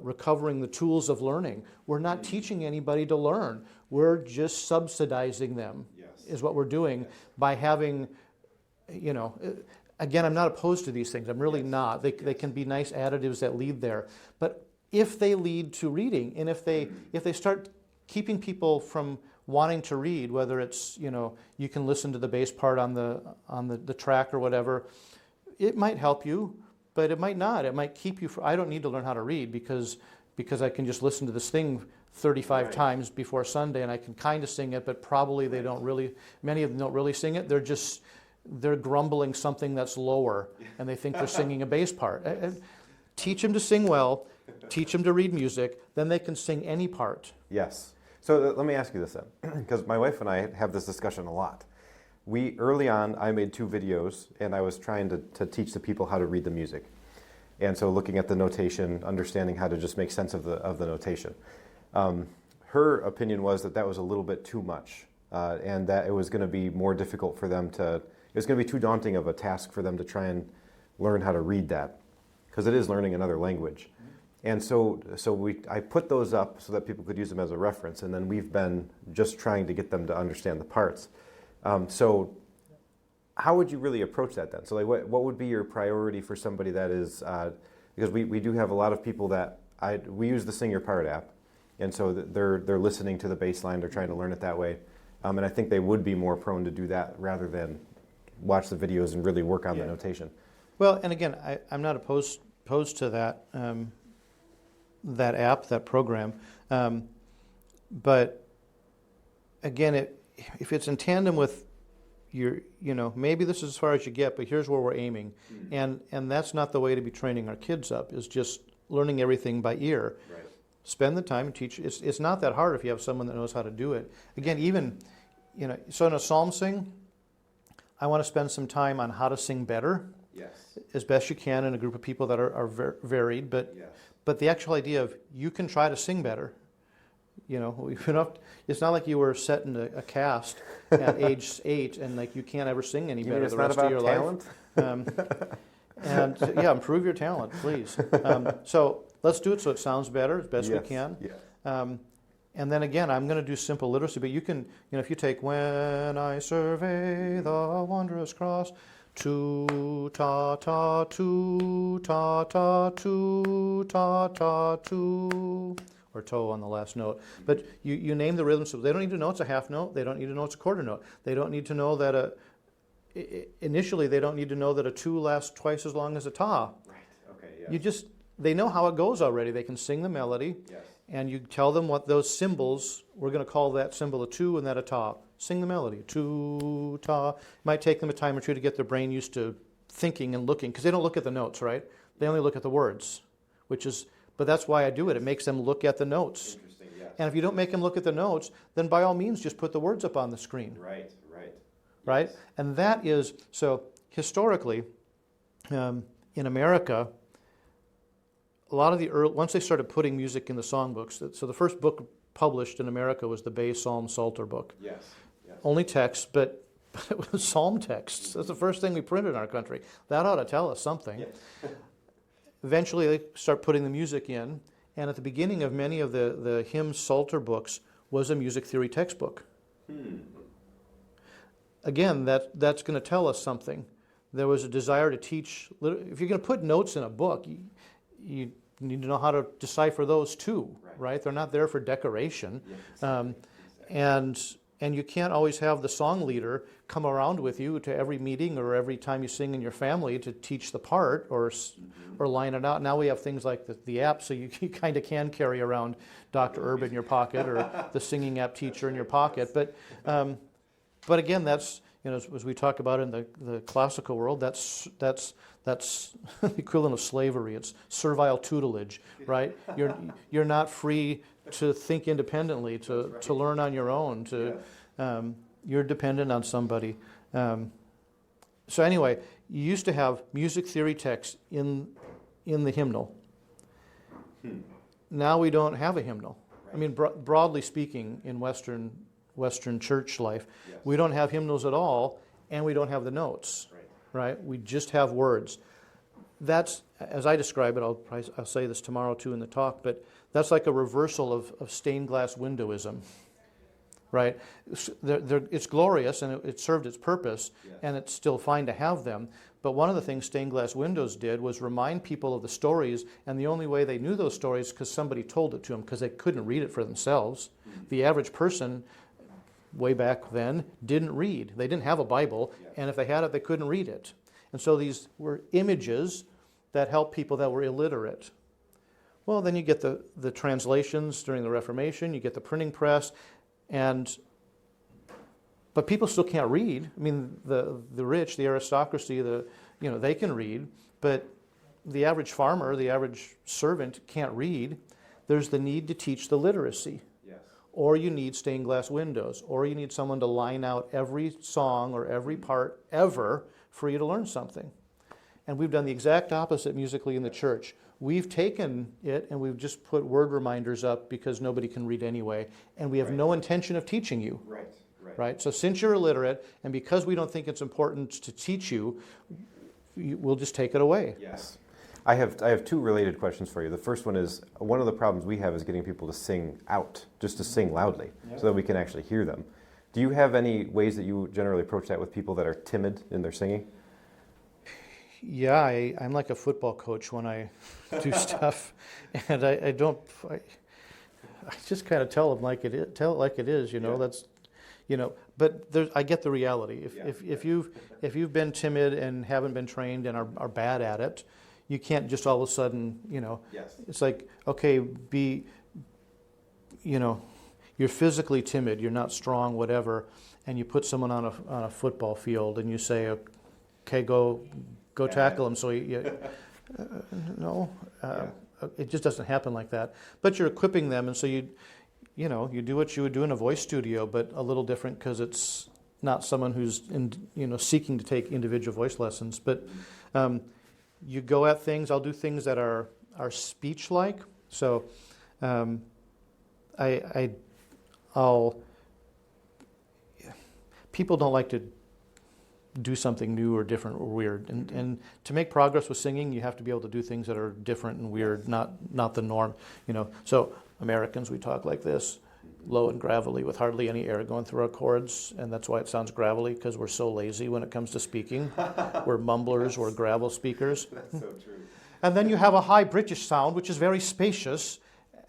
recovering the tools of learning. We're not teaching anybody to learn. We're just subsidizing them. Yes. Is what we're doing by having. Again, I'm not opposed to these things. I'm really not. They can be nice additives that lead there, but if they lead to reading, and if they start keeping people from wanting to read, whether it's you can listen to the bass part on the track or whatever, it might help you, but it might not. It might keep you. I don't need to learn how to read because I can just listen to this thing 35 times before Sunday, and I can kind of sing it, but probably they don't really. Many of them don't really sing it. They're grumbling something that's lower, and they think they're singing a bass part. Teach them to sing well. Teach them to read music. Then they can sing any part. Yes. So let me ask you this then, because my wife and I have this discussion a lot. Early on, I made 2 videos, and I was trying to teach the people how to read the music. And so looking at the notation, understanding how to just make sense of the notation. Her opinion was that was a little bit too much, and that it was going to be more difficult for them it was going to be too daunting of a task for them to try and learn how to read that, because it is learning another language. And so I put those up so that people could use them as a reference, and then we've been just trying to get them to understand the parts. So how would you really approach that then? So what would be your priority for somebody that is, because we do have a lot of people that, we use the Sing Your Part app, and so they're listening to the bass line, they're trying to learn it that way, and I think they would be more prone to do that rather than watch the videos and really work on the notation. Well, and again, I'm not opposed to that. That app, that program. But again, if it's in tandem with your, maybe this is as far as you get, but here's where we're aiming. And that's not the way to be training our kids up, is just learning everything by ear. Right. Spend the time and teach. It's not that hard if you have someone that knows how to do it. Again, even, so in a psalm sing, I want to spend some time on how to sing better. as best you can in a group of people that are varied. But the actual idea of you can try to sing better. You know, it's not like you were set in a cast at age 8 and like you can't ever sing any better the rest of your life. And yeah, improve your talent, please. So let's do it so it sounds better as best we can. And then again, I'm going to do simple literacy, but you can, if you take "When I survey the wondrous cross," tu ta ta tu ta ta tu ta ta tu, or toe on the last note. But you name the rhythm, so they don't need to know it's a half note. They don't need to know it's a quarter note. They don't need to know that initially they don't need to know that a tu lasts twice as long as a ta. Right. Okay. Yeah. They know how it goes already. They can sing the melody. Yes. And you tell them what those symbols, we're going to call that symbol a tu and that a ta. Sing the melody, tu, ta. It might take them a time or two to get their brain used to thinking and looking, because they don't look at the notes, right? They only look at the words, but that's why I do it. It makes them look at the notes. Interesting, yes. And if you don't make them look at the notes, then by all means just put the words up on the screen. Right. Right? Yes. And that is, so historically, in America, a lot of once they started putting music in the songbooks, so the first book published in America was the Bay Psalm Psalter book. Yes. Only text, but it was psalm texts. That's the first thing we printed in our country. That ought to tell us something. Yes. Eventually, they start putting the music in, and at the beginning of many of the hymn Psalter books was a music theory textbook. Again, that's going to tell us something. There was a desire to teach. If you're going to put notes in a book, you need to know how to decipher those too, right? They're not there for decoration. Yeah, exactly. And you can't always have the song leader come around with you to every meeting or every time you sing in your family to teach the part or line it out. Now we have things like the app, so you kind of can carry around Dr. Erb in your pocket or the singing app teacher in your pocket. But again, that's, as we talk about in the classical world, that's the equivalent of slavery. It's servile tutelage, right? You're not free to think independently, to learn on your own. You're dependent on somebody. So anyway, you used to have music theory texts in the hymnal. Now we don't have a hymnal. Right. I mean, broadly speaking, in Western church life, we don't have hymnals at all, and we don't have the notes. Right? We just have words. That's, as I describe it, I'll say this tomorrow too in the talk, but that's like a reversal of stained glass windowism, right? It's glorious and it served its purpose, and it's still fine to have them. But one of the things stained glass windows did was remind people of the stories, and the only way they knew those stories is because somebody told it to them, because they couldn't read it for themselves. The average person way back then didn't read. They didn't have a Bible, and if they had it, they couldn't read it. And so these were images that helped people that were illiterate. Well, then you get the translations during the Reformation, you get the printing press, but people still can't read. I mean, the rich, the aristocracy, they can read, but the average farmer, the average servant can't read. There's the need to teach the literacy. Or you need stained glass windows, or you need someone to line out every song or every part ever for you to learn something. And we've done the exact opposite musically in the church. We've taken it and we've just put word reminders up because nobody can read anyway, and we have no intention of teaching you. Right? So since you're illiterate, and because we don't think it's important to teach you, we'll just take it away. Yes. I have two related questions for you. The first one is, one of the problems we have is getting people to sing out, just to sing loudly, so that we can actually hear them. Do you have any ways that you generally approach that with people that are timid in their singing? Yeah, I'm like a football coach when I do stuff, and I just kind of tell them like it is, That's, But I get the reality. If you've been timid and haven't been trained and are bad at it, you can't just all of a sudden, It's like, okay, you're physically timid, you're not strong, whatever, and you put someone on a football field and you say, okay, go tackle him. So no, it just doesn't happen like that. But you're equipping them, and so you do what you would do in a voice studio, but a little different because it's not someone who's seeking to take individual voice lessons, but you go at things. I'll do things that are speech-like. So I'll people don't like to do something new or different or weird, and to make progress with singing, you have to be able to do things that are different and weird, not the norm. So Americans, we talk like this, low and gravelly with hardly any air going through our chords, and that's why it sounds gravelly, because we're so lazy when it comes to speaking. We're mumblers, we're gravel speakers. That's so true. And then you have a high British sound, which is very spacious,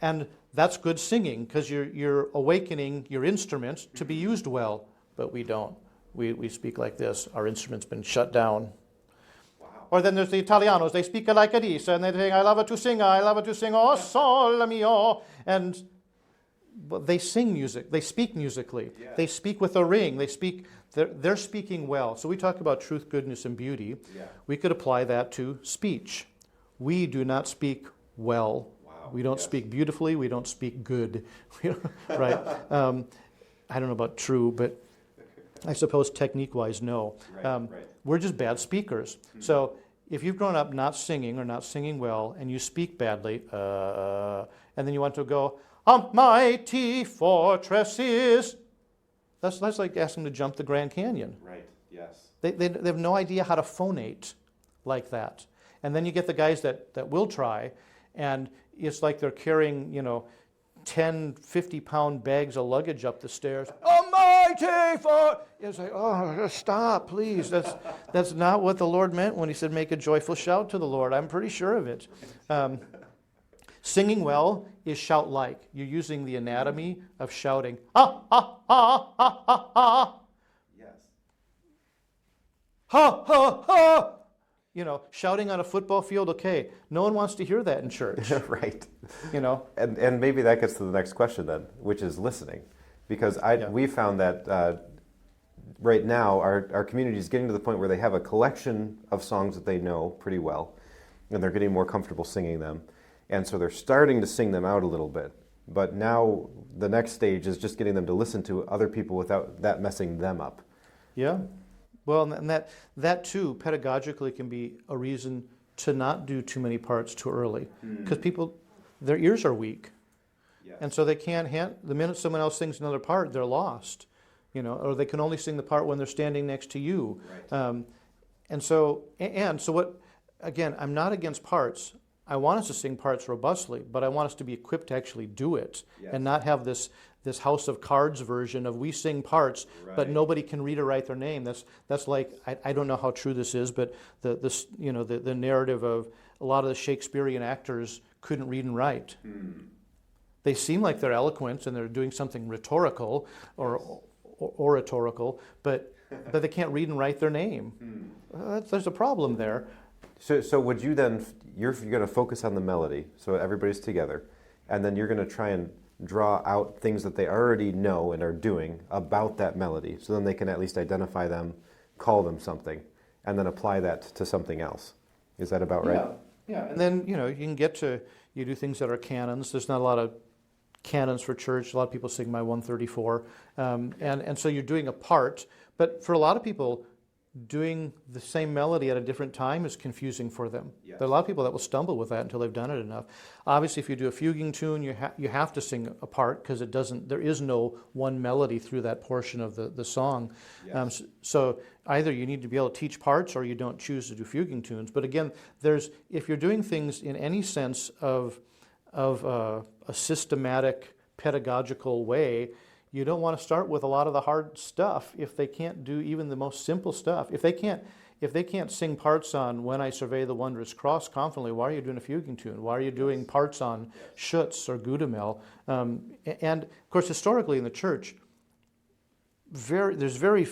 and that's good singing, because you're awakening your instrument to be used well, but we don't. We speak like this. Our instrument's been shut down. Wow. Or then there's the Italianos. They speak like this, and they sing, I love it to sing, oh, sol mio. And they sing music. They speak musically. Yeah. They speak with a ring. They're speaking well. So we talk about truth, goodness, and beauty. Yeah. We could apply that to speech. We do not speak well. Wow. We don't speak beautifully. We don't speak good. Right? I don't know about true, but I suppose technique-wise, no. Right. We're just bad speakers. Mm-hmm. So if you've grown up not singing or not singing well, and you speak badly, and then you want to go, a mighty fortress is. That's like asking to jump the Grand Canyon. Right, yes. They have no idea how to phonate like that. And then you get the guys that will try, and it's like they're carrying, 10, 50-pound bags of luggage up the stairs. Almighty for... It's like, oh, stop, please. That's not what the Lord meant when he said, make a joyful shout to the Lord. I'm pretty sure of it. Singing well is shout-like. You're using the anatomy of shouting. Ah, ah, ah, ah, ah, ah. Yes. Ha, ha, ha. Shouting on a football field, okay. No one wants to hear that in church. Right. And maybe that gets to the next question then, which is listening. Because we found that right now our community is getting to the point where they have a collection of songs that they know pretty well, and they're getting more comfortable singing them. And so they're starting to sing them out a little bit. But now the next stage is just getting them to listen to other people without that messing them up. Yeah. Well, and that too, pedagogically, can be a reason to not do too many parts too early. Because people, their ears are weak. Yes. And so they can't, the minute someone else sings another part, they're lost. Or they can only sing the part when they're standing next to you. Right. And so what, again, I'm not against parts. I want us to sing parts robustly, but I want us to be equipped to actually do it. Yes. And not have this House of Cards version of we sing parts, but nobody can read or write their name. That's like, I don't know how true this is, but the narrative of a lot of the Shakespearean actors couldn't read and write. They seem like they're eloquent and they're doing something rhetorical or oratorical, but they can't read and write their name. There's a problem there. So would you then, you're going to focus on the melody, so everybody's together, and then you're going to try and draw out things that they already know and are doing about that melody, so then they can at least identify them, call them something, and then apply that to something else. Is that about right? Yeah. And then, you can get to, you do things that are canons. There's not a lot of canons for church. A lot of people sing my 134. And so you're doing a part, but for a lot of people, doing the same melody at a different time is confusing for them. Yes. There are a lot of people that will stumble with that until they've done it enough. Obviously, if you do a fuguing tune, you have to sing a part because there is no one melody through that portion of the song. Yes. So either you need to be able to teach parts or you don't choose to do fuguing tunes. But again, if you're doing things in any sense of a systematic pedagogical way, you don't want to start with a lot of the hard stuff if they can't do even the most simple stuff. If they can't sing parts on When I Survey the Wondrous Cross confidently, why are you doing a fuguing tune? Why are you doing parts on Schutz or Gudemel? And of course, historically in the church, there's very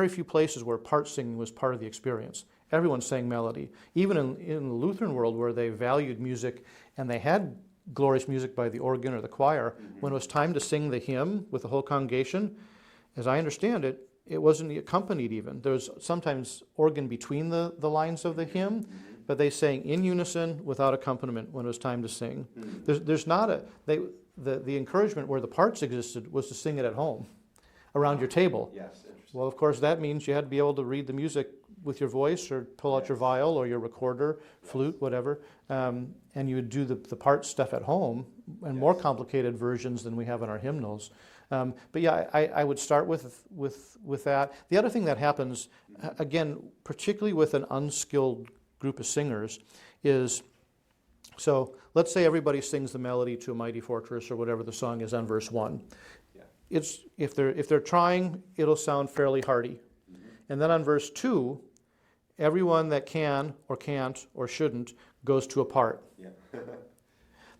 few places where part singing was part of the experience. Everyone sang melody. Even in the Lutheran world, where they valued music and they had glorious music by the organ or the choir, when it was time to sing the hymn with the whole congregation, as I understand it, it wasn't accompanied even. There was sometimes organ between the lines of the hymn, but they sang in unison without accompaniment when it was time to sing. There's not the encouragement where the parts existed was to sing it at home, around your table. Yes. Well, of course, that means you had to be able to read the music with your voice or pull out your viol or your recorder, flute, whatever, and you would do the part stuff at home and more complicated versions than we have in our hymnals. But yeah, I would start with that. The other thing that happens, again, particularly with an unskilled group of singers, is, so let's say everybody sings the melody to A Mighty Fortress or whatever the song is on verse 1. Yeah. If they're trying, it'll sound fairly hearty. And then on verse 2, everyone that can or can't or shouldn't goes to a part. Yeah.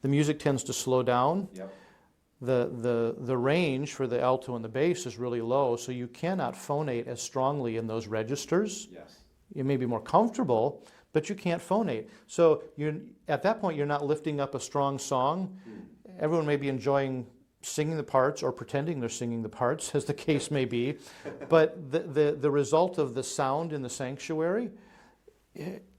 The music tends to slow down. Yep. The range for the alto and the bass is really low, so you cannot phonate as strongly in those registers. Yes. You may be more comfortable, but you can't phonate. So at that point, you're not lifting up a strong song. Everyone may be enjoying singing the parts or pretending they're singing the parts, as the case may be. But the result of the sound in the sanctuary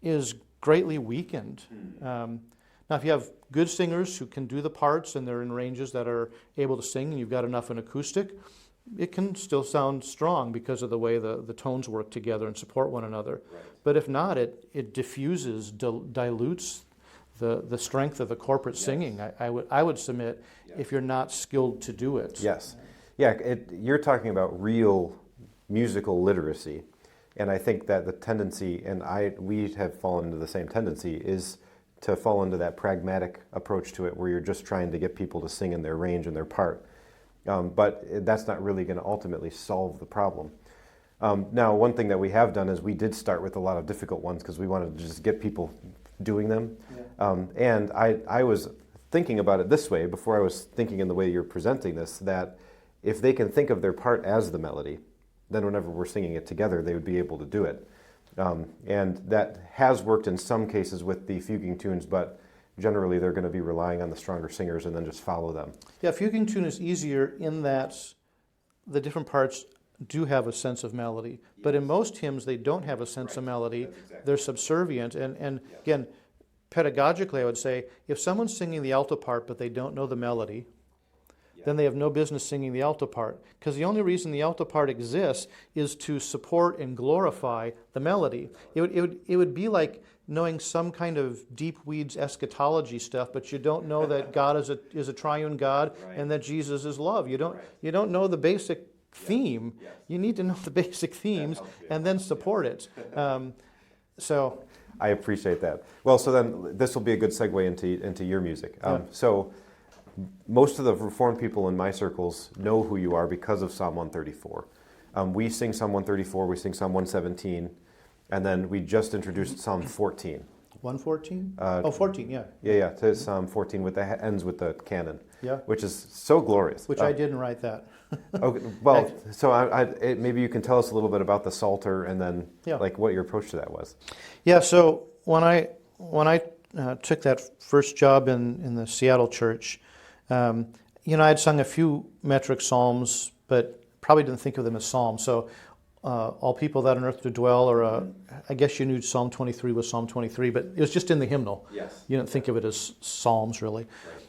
is greatly weakened. Now, if you have good singers who can do the parts and they're in ranges that are able to sing and you've got enough in acoustic, it can still sound strong because of the way the tones work together and support one another. Right. But if not, it diffuses, dilutes the strength of the corporate singing. I would submit, if you're not skilled to do it. Yes. Yeah, you're talking about real musical literacy. And I think that the tendency, and we have fallen into the same tendency, is to fall into that pragmatic approach to it where you're just trying to get people to sing in their range and their part. But that's not really going to ultimately solve the problem. Now, one thing that we have done is we did start with a lot of difficult ones because we wanted to just get people doing them. Yeah. And I was thinking about it this way before I was thinking in the way you're presenting this, that if they can think of their part as the melody, then whenever we're singing it together, they would be able to do it. And that has worked in some cases with the fuguing tunes, but generally they're going to be relying on the stronger singers and then just follow them. Yeah, fuguing tune is easier in that the different parts do have a sense of melody. Yes. But in most hymns, they don't have a sense of melody. Exactly. They're subservient. And again, pedagogically, I would say, if someone's singing the alto part but they don't know the melody, then they have no business singing the alto part. Because the only reason the alto part exists is to support and glorify the melody. It would be like knowing some kind of deep weeds eschatology stuff, but you don't know that God is a triune God and that Jesus is love. You don't know the basic theme. Yes. You need to know the basic themes and then support it. So I appreciate that. Well, so then this will be a good segue into your music. So most of the Reformed people in my circles know who you are because of Psalm 134. We sing Psalm 134, we sing Psalm 117, and then we just introduced Psalm 14. 114? 14, yeah. Yeah, to Psalm 14 ends with the canon, yeah, which is so glorious. Which I didn't write that. Okay, well, so maybe you can tell us a little bit about the Psalter and then like what your approach to that was. Yeah, so when I took that first job in the Seattle church, I'd sung a few metric psalms, but probably didn't think of them as psalms. So all people that on earth to dwell, or I guess you knew Psalm 23 was Psalm 23, but it was just in the hymnal. Yes. You didn't think of it as psalms, really. Right.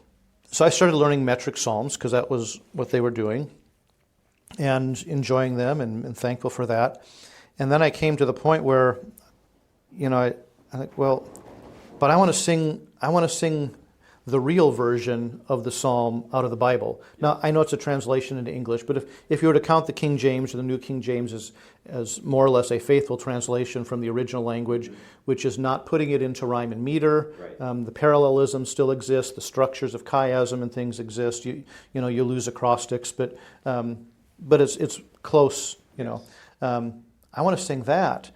So I started learning metric psalms because that was what they were doing, and enjoying them and thankful for that. And then I came to the point where, I think, well, but I want to sing the real version of the psalm out of the Bible. Now, I know it's a translation into English, but if you were to count the King James or the New King James as more or less a faithful translation from the original language, which is not putting it into rhyme and meter, the parallelism still exists, the structures of chiasm and things exist. You lose acrostics, but it's close. I want to sing that.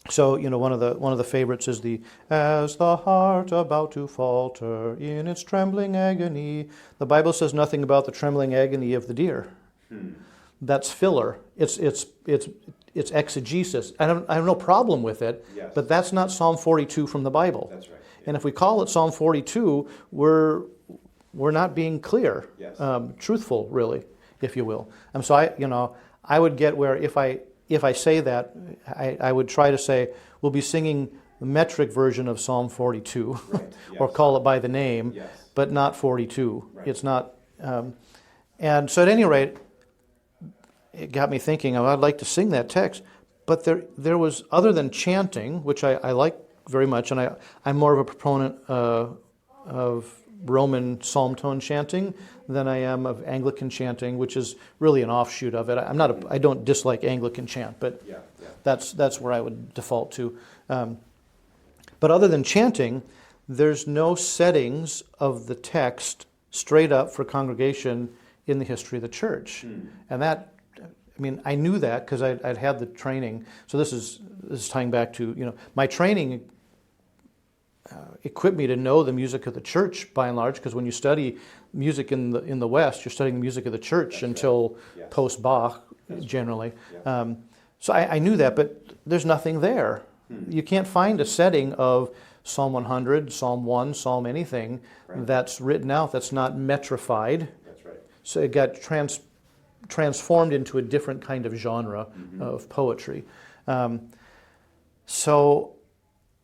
So, one of the favorites is as the heart about to falter in its trembling agony. The Bible says nothing about the trembling agony of the deer. That's filler. It's exegesis. I have no problem with it, but that's not Psalm 42 from the Bible. That's right. Yeah. And if we call it Psalm 42, we're not being clear, truthful, really, if you will. So I would get where if I say that, I would try to say, we'll be singing the metric version of Psalm 42, or call it by the name, but not 42. Right. It's not. And so at any rate, it got me thinking, oh, I'd like to sing that text. But there was, other than chanting, which I like very much, and I'm more of a proponent of Roman psalm tone chanting than I am of Anglican chanting, which is really an offshoot of it. I don't dislike Anglican chant, but that's where I would default to. But other than chanting, there's no settings of the text straight up for congregation in the history of the church. And that, I mean, I knew that because I'd had the training. So this is tying back to, my training equipped me to know the music of the church by and large, because when you study music in the West, you're studying the music of the church until post Bach, generally. So I knew that, but there's nothing there. You can't find a setting of Psalm 100, Psalm 1, Psalm anything that's written out that's not metrified. That's right. So it got transformed into a different kind of genre of poetry. So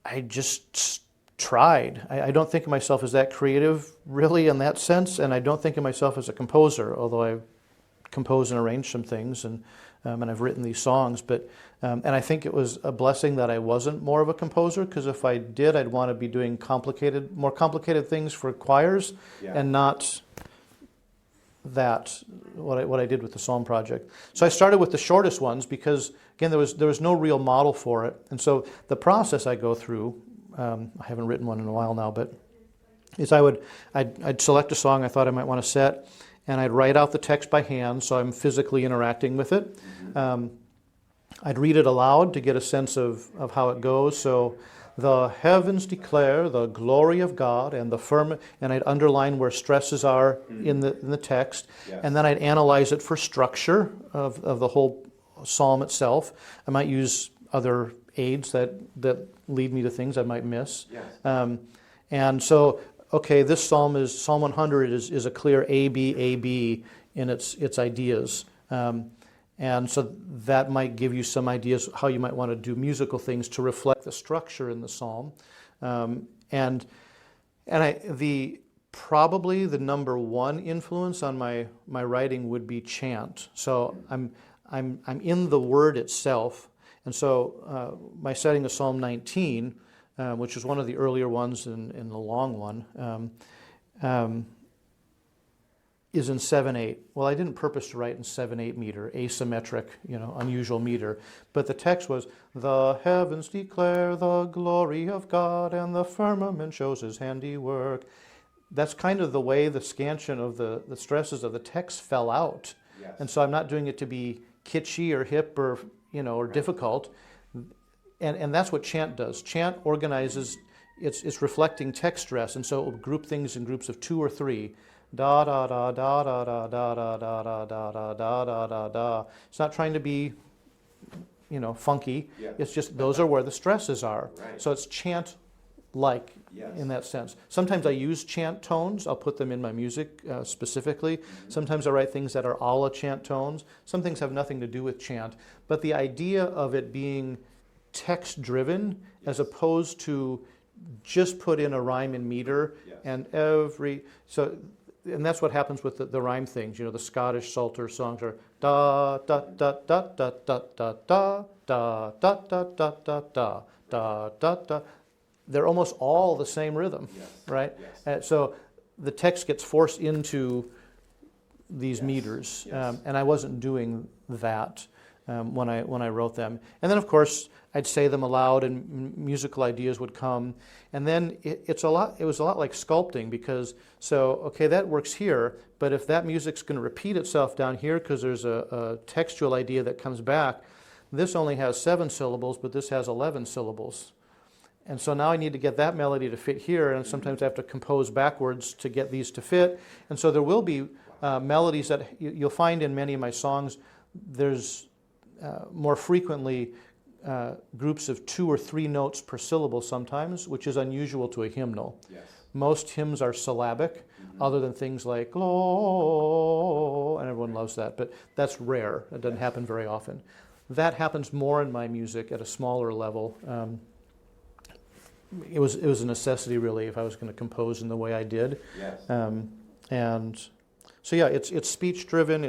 I just tried. I don't think of myself as that creative, really, in that sense, and I don't think of myself as a composer, although I compose and arrange some things, and I've written these songs. But and I think it was a blessing that I wasn't more of a composer, because if I did, I'd want to be doing more complicated things for choirs, and not what I did with the Psalm Project. So I started with the shortest ones because, again, there was no real model for it, and so the process I go through. I haven't written one in a while now, but is I'd select a song I thought I might want to set, and I'd write out the text by hand, so I'm physically interacting with it. I'd read it aloud to get a sense of how it goes. So, the heavens declare the glory of God, and the firmament, and I'd underline where stresses are in the text, and then I'd analyze it for structure of the whole psalm itself. I might use other aids that lead me to things I might miss. And so, okay, this Psalm 100 is a clear A-B in its ideas. And so that might give you some ideas how you might want to do musical things to reflect the structure in the Psalm. And probably the number one influence on my writing would be chant. So I'm in the word itself. And so my setting of Psalm 19, which is one of the earlier ones in the long one, is in 7/8. Well, I didn't purpose to write in 7/8 meter, asymmetric, unusual meter. But the text was, the heavens declare the glory of God, and the firmament shows his handiwork. That's kind of the way the scansion of the stresses of the text fell out. And so I'm not doing it to be kitschy or hip or difficult, and that's what chant does. Chant organizes; it's reflecting text stress, and so it will group things in groups of 2 or 3. Da da da da da da da da da da da da da da da da. It's not trying to be, funky. It's just those are where the stresses are. So it's chant-like in that sense. Sometimes I use chant tones. I'll put them in my music specifically. Sometimes I write things that are a la chant tones. Some things have nothing to do with chant. But the idea of it being text-driven as opposed to just put in a rhyme and meter and and that's what happens with the rhyme things. The Scottish Psalter songs are da da da da da da da da da da da da da da da da da. They're almost all the same rhythm, right? So the text gets forced into these meters, and I wasn't doing that when I wrote them. And then, of course, I'd say them aloud, and musical ideas would come. And then it was a lot like sculpting, because that works here, but if that music's going to repeat itself down here because there's a textual idea that comes back, this only has 7 syllables, but this has 11 syllables. And so now I need to get that melody to fit here, and sometimes I have to compose backwards to get these to fit. And so there will be melodies that you'll find in many of my songs. There's more frequently groups of 2 or 3 notes per syllable sometimes, which is unusual to a hymnal. Most hymns are syllabic, other than things like "Lo," and everyone loves that, but that's rare. It doesn't happen very often. That happens more in my music at a smaller level. It was a necessity, really, if I was going to compose in the way I did. So yeah, it's speech driven.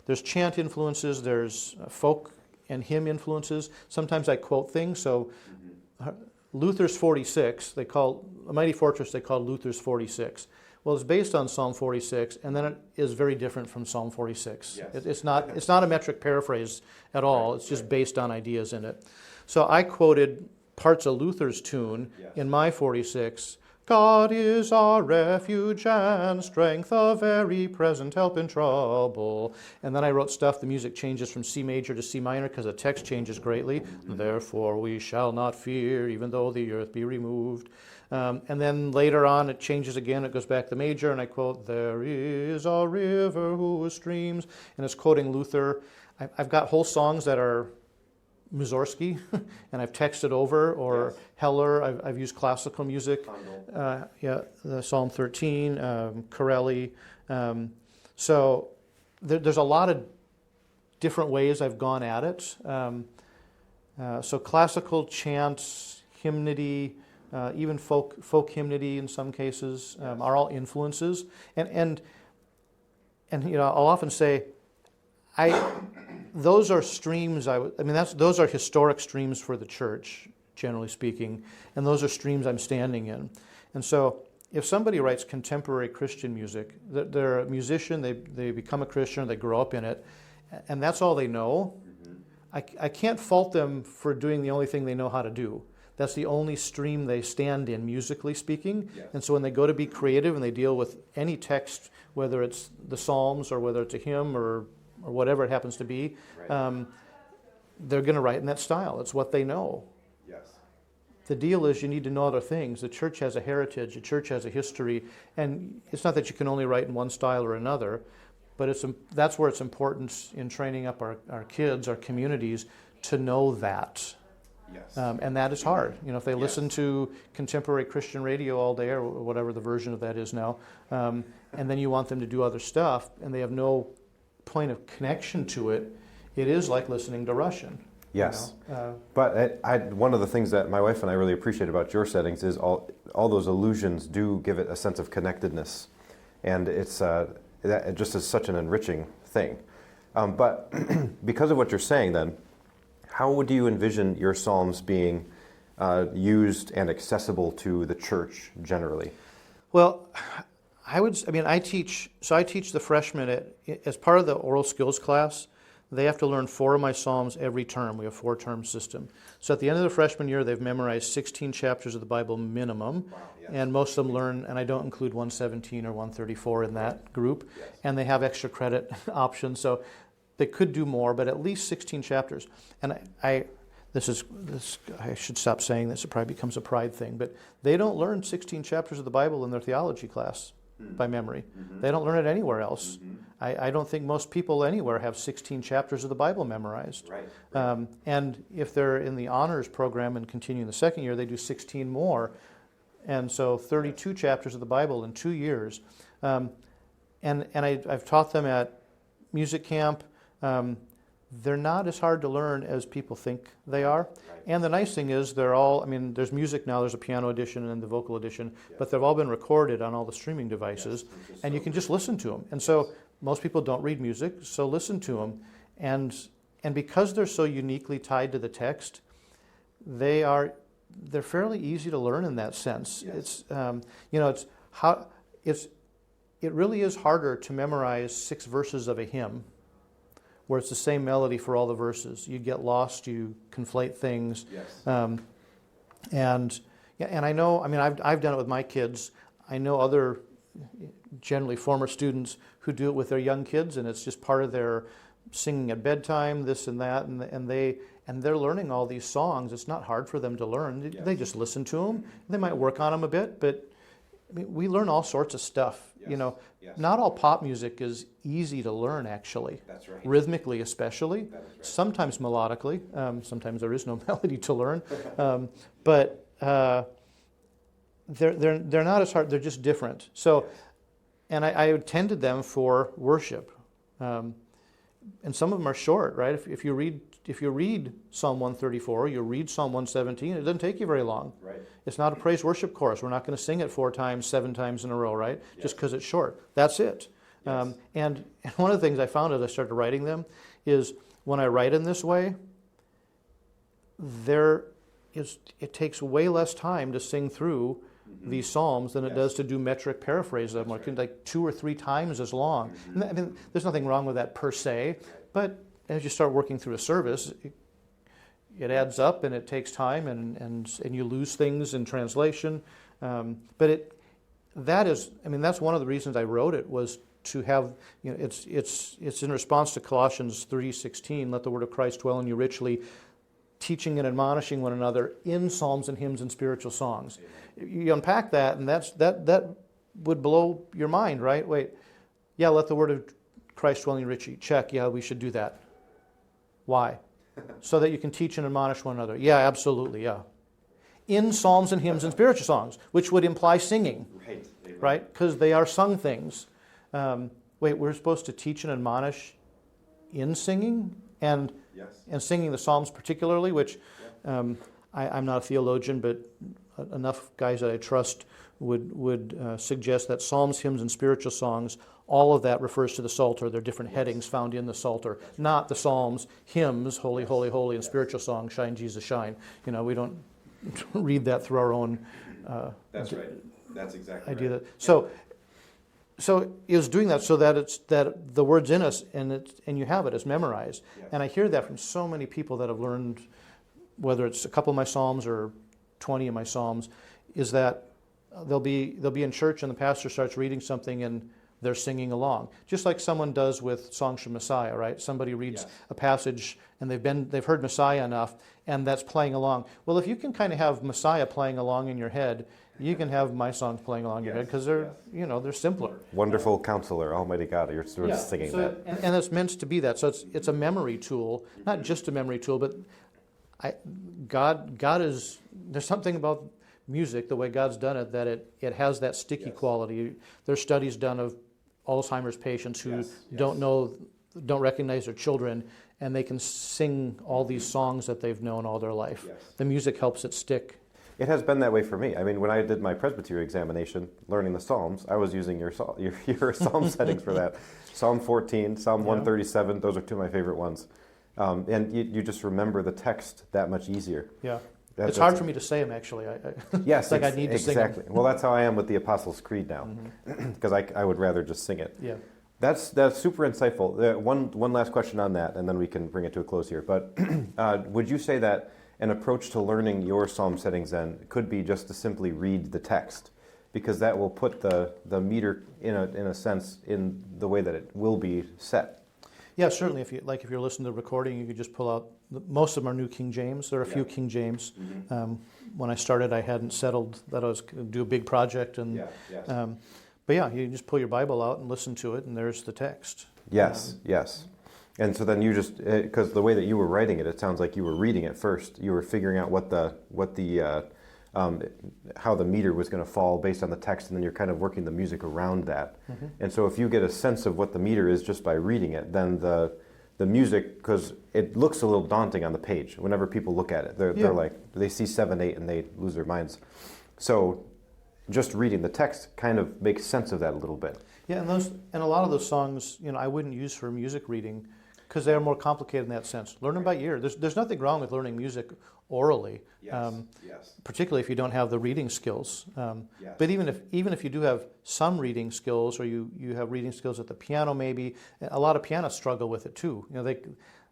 There's chant influences. There's folk and hymn influences. Sometimes I quote things. So Luther's 46, they call A Mighty Fortress. They call Luther's 46. Well, it's based on Psalm 46, and then it is very different from Psalm 46. Yes. It's not a metric paraphrase at all. It's just based on ideas in it. So I quoted parts of Luther's tune in my 46. God is our refuge and strength, a very present help in trouble. And then I wrote stuff, the music changes from C major to C minor because the text changes greatly. Therefore we shall not fear, even though the earth be removed. And then later on it changes again, it goes back to major, and I quote, there is a river whose streams, and it's quoting Luther. I've got whole songs that are Mussorgsky, and I've texted over, or Heller. I've used classical music. The Psalm 13, Corelli. So there's a lot of different ways I've gone at it. So classical chants, hymnody, even folk hymnody in some cases are all influences. And I'll often say, those are streams. Those are historic streams for the church, generally speaking, and those are streams I'm standing in. And so, if somebody writes contemporary Christian music, they're a musician, they become a Christian, they grow up in it, and that's all they know. I can't fault them for doing the only thing they know how to do. That's the only stream they stand in, musically speaking. Yes. And so when they go to be creative and they deal with any text, whether it's the Psalms or whether it's a hymn or whatever it happens to be, they're going to write in that style. It's what they know. Yes. The deal is you need to know other things. The church has a heritage. The church has a history. And it's not that you can only write in one style or another, but that's where it's important in training up our kids, our communities, to know that. Yes. And that is hard. If they listen to contemporary Christian radio all day, or whatever the version of that is now, and then you want them to do other stuff, and they have no point of connection to it, it is like listening to Russian. Yes. But one of the things that my wife and I really appreciate about your settings is all those allusions do give it a sense of connectedness. And it's that just is such an enriching thing. But because of what you're saying then, how would you envision your Psalms being used and accessible to the church generally? Well, I teach the freshmen as part of the oral skills class. They have to learn 4 of my Psalms every term. We have 4-term system. So at the end of the freshman year, they've memorized 16 chapters of the Bible minimum. Wow, yes. And most of them learn, and I don't include 117 or 134 in that group. Yes. And they have extra credit options, so they could do more, but at least 16 chapters. And I should stop saying this, it probably becomes a pride thing, but they don't learn 16 chapters of the Bible in their theology class by memory. Mm-hmm. They don't learn it anywhere else. Mm-hmm. I don't think most people anywhere have 16 chapters of the Bible memorized. Right. And if they're in the honors program and continue in the second year, they do 16 more. And so 32 chapters of the Bible in 2 years. And I've taught them at music camp. They're not as hard to learn as people think they are. Right. And the nice thing is there's music now, there's a piano edition and the vocal edition, but they've all been recorded on all the streaming devices, and you can just listen to them. And so most people don't read music, so listen to them. And because they're so uniquely tied to the text, they're fairly easy to learn in that sense. Yes. It really is harder to memorize 6 verses of a hymn where it's the same melody for all the verses. You get lost, you conflate things. Yes. And I know, I've done it with my kids. I know other, generally former students, who do it with their young kids, and it's just part of their singing at bedtime, this and that, and they're learning all these songs. It's not hard for them to learn. Yes. They just listen to them. They might work on them a bit, but we learn all sorts of stuff. Yes. Yes. Not all pop music is easy to learn, actually. That's right. Rhythmically, especially. That is right. Sometimes melodically. Sometimes there is no melody to learn. But they're not as hard. They're just different. So, yes. And I intended them for worship. And some of them are short, right? If you read Psalm 134, you read Psalm 117, it doesn't take you very long. Right. It's not a praise worship chorus. We're not going to sing it 4 times, 7 times in a row, right? Yes. Just because it's short. That's it. And one of the things I found as I started writing them is when I write in this way, it takes way less time to sing through these psalms than it does to do metric paraphrase of them, like 2 or 3 times as long. I mean, there's nothing wrong with that per se, but as you start working through a service, it adds up and it takes time, and you lose things in translation. But that's one of the reasons I wrote it, was to have, it's in response to Colossians 3:16, let the word of Christ dwell in you richly, teaching and admonishing one another in psalms and hymns and spiritual songs. You unpack that, and that would blow your mind, right? Wait, yeah, let the word of Christ dwell in you richly. Check, yeah, we should do that. Why? So that you can teach and admonish one another. Yeah, absolutely, yeah. In psalms and hymns and spiritual songs, which would imply singing, right? Because they are sung things. Wait, we're supposed to teach and admonish in singing? And singing the Psalms particularly, which I'm not a theologian, but enough guys that I trust would suggest that Psalms, hymns, and spiritual songs, all of that refers to the Psalter. There are different headings found in the Psalter, not the Psalms, hymns, holy, holy, holy, and spiritual songs, shine, Jesus, shine. We don't read that through our own That's right. That's exactly idea. right. So it was doing that so that it's that the word's in us and you have it, it's memorized. Yes. And I hear that from so many people that have learned, whether it's a couple of my psalms or 20 of my psalms, is that they'll be in church and the pastor starts reading something and they're singing along, just like someone does with songs from Messiah, right? Somebody reads a passage and they've heard Messiah enough, and that's playing along. Well, if you can kind of have Messiah playing along in your head, you can have my songs playing along in your head, because they're simpler. Wonderful Counselor, Almighty God, you're sort of singing that. And it's meant to be that. So it's a memory tool, not just a memory tool, but God is, there's something about music, the way God's done it, that it has that sticky quality. There's studies done of Alzheimer's patients who don't recognize their children, and they can sing all these songs that they've known all their life. Yes. The music helps it stick. It has been that way for me. I mean, when I did my presbytery examination, learning the Psalms, I was using your Psalm settings for that. Psalm 14, Psalm 137, those are 2 of my favorite ones. And you just remember the text that much easier. Yeah. It's hard for me to say them, actually. Yes, I need to sing them. exactly. Well, that's how I am with the Apostles' Creed now, because I would rather just sing it. Yeah. That's super insightful. One last question on that, and then we can bring it to a close here. But would you say that an approach to learning your psalm settings then could be just to simply read the text, because that will put the meter in a sense in the way that it will be set? Yeah, certainly. If you're listening to the recording, you could just pull out. Most of them are New King James. There are a few King James. When I started, I hadn't settled that I was going to do a big project, but you just pull your Bible out and listen to it, and there's the text. Yes. And so then you just, because the way that you were writing it, it sounds like you were reading it first. You were figuring out how the meter was going to fall based on the text, and then you're kind of working the music around that. And so if you get a sense of what the meter is just by reading it, then the music, because it looks a little daunting on the page. Whenever people look at it, they're like, they see 7/8 and they lose their minds. So just reading the text kind of makes sense of that a little bit. Yeah, and a lot of those songs, I wouldn't use for music reading, because they are more complicated in that sense. Learn them by ear. There's nothing wrong with learning music orally, particularly if you don't have the reading skills. But even if you do have some reading skills, or you have reading skills at the piano, maybe a lot of pianists struggle with it too.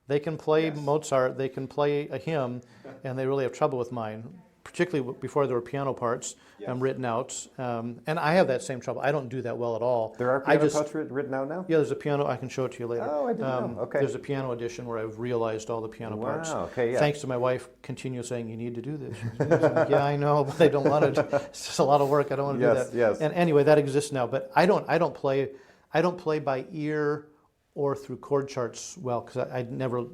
They can play Mozart, they can play a hymn, and they really have trouble with mine, particularly before there were piano parts written out. And I have that same trouble. I don't do that well at all. There are piano parts written out now? Yeah, there's a piano. I can show it to you later. Oh, I didn't know. Okay. There's a piano edition where I've realized all the piano parts. Okay, yeah. Thanks to my wife, continues saying, you need to do this. Like, yeah, I know, but I don't want it. It's just a lot of work. I don't want to do that. Yes. And anyway, that exists now. But I don't play by ear or through chord charts well, because I never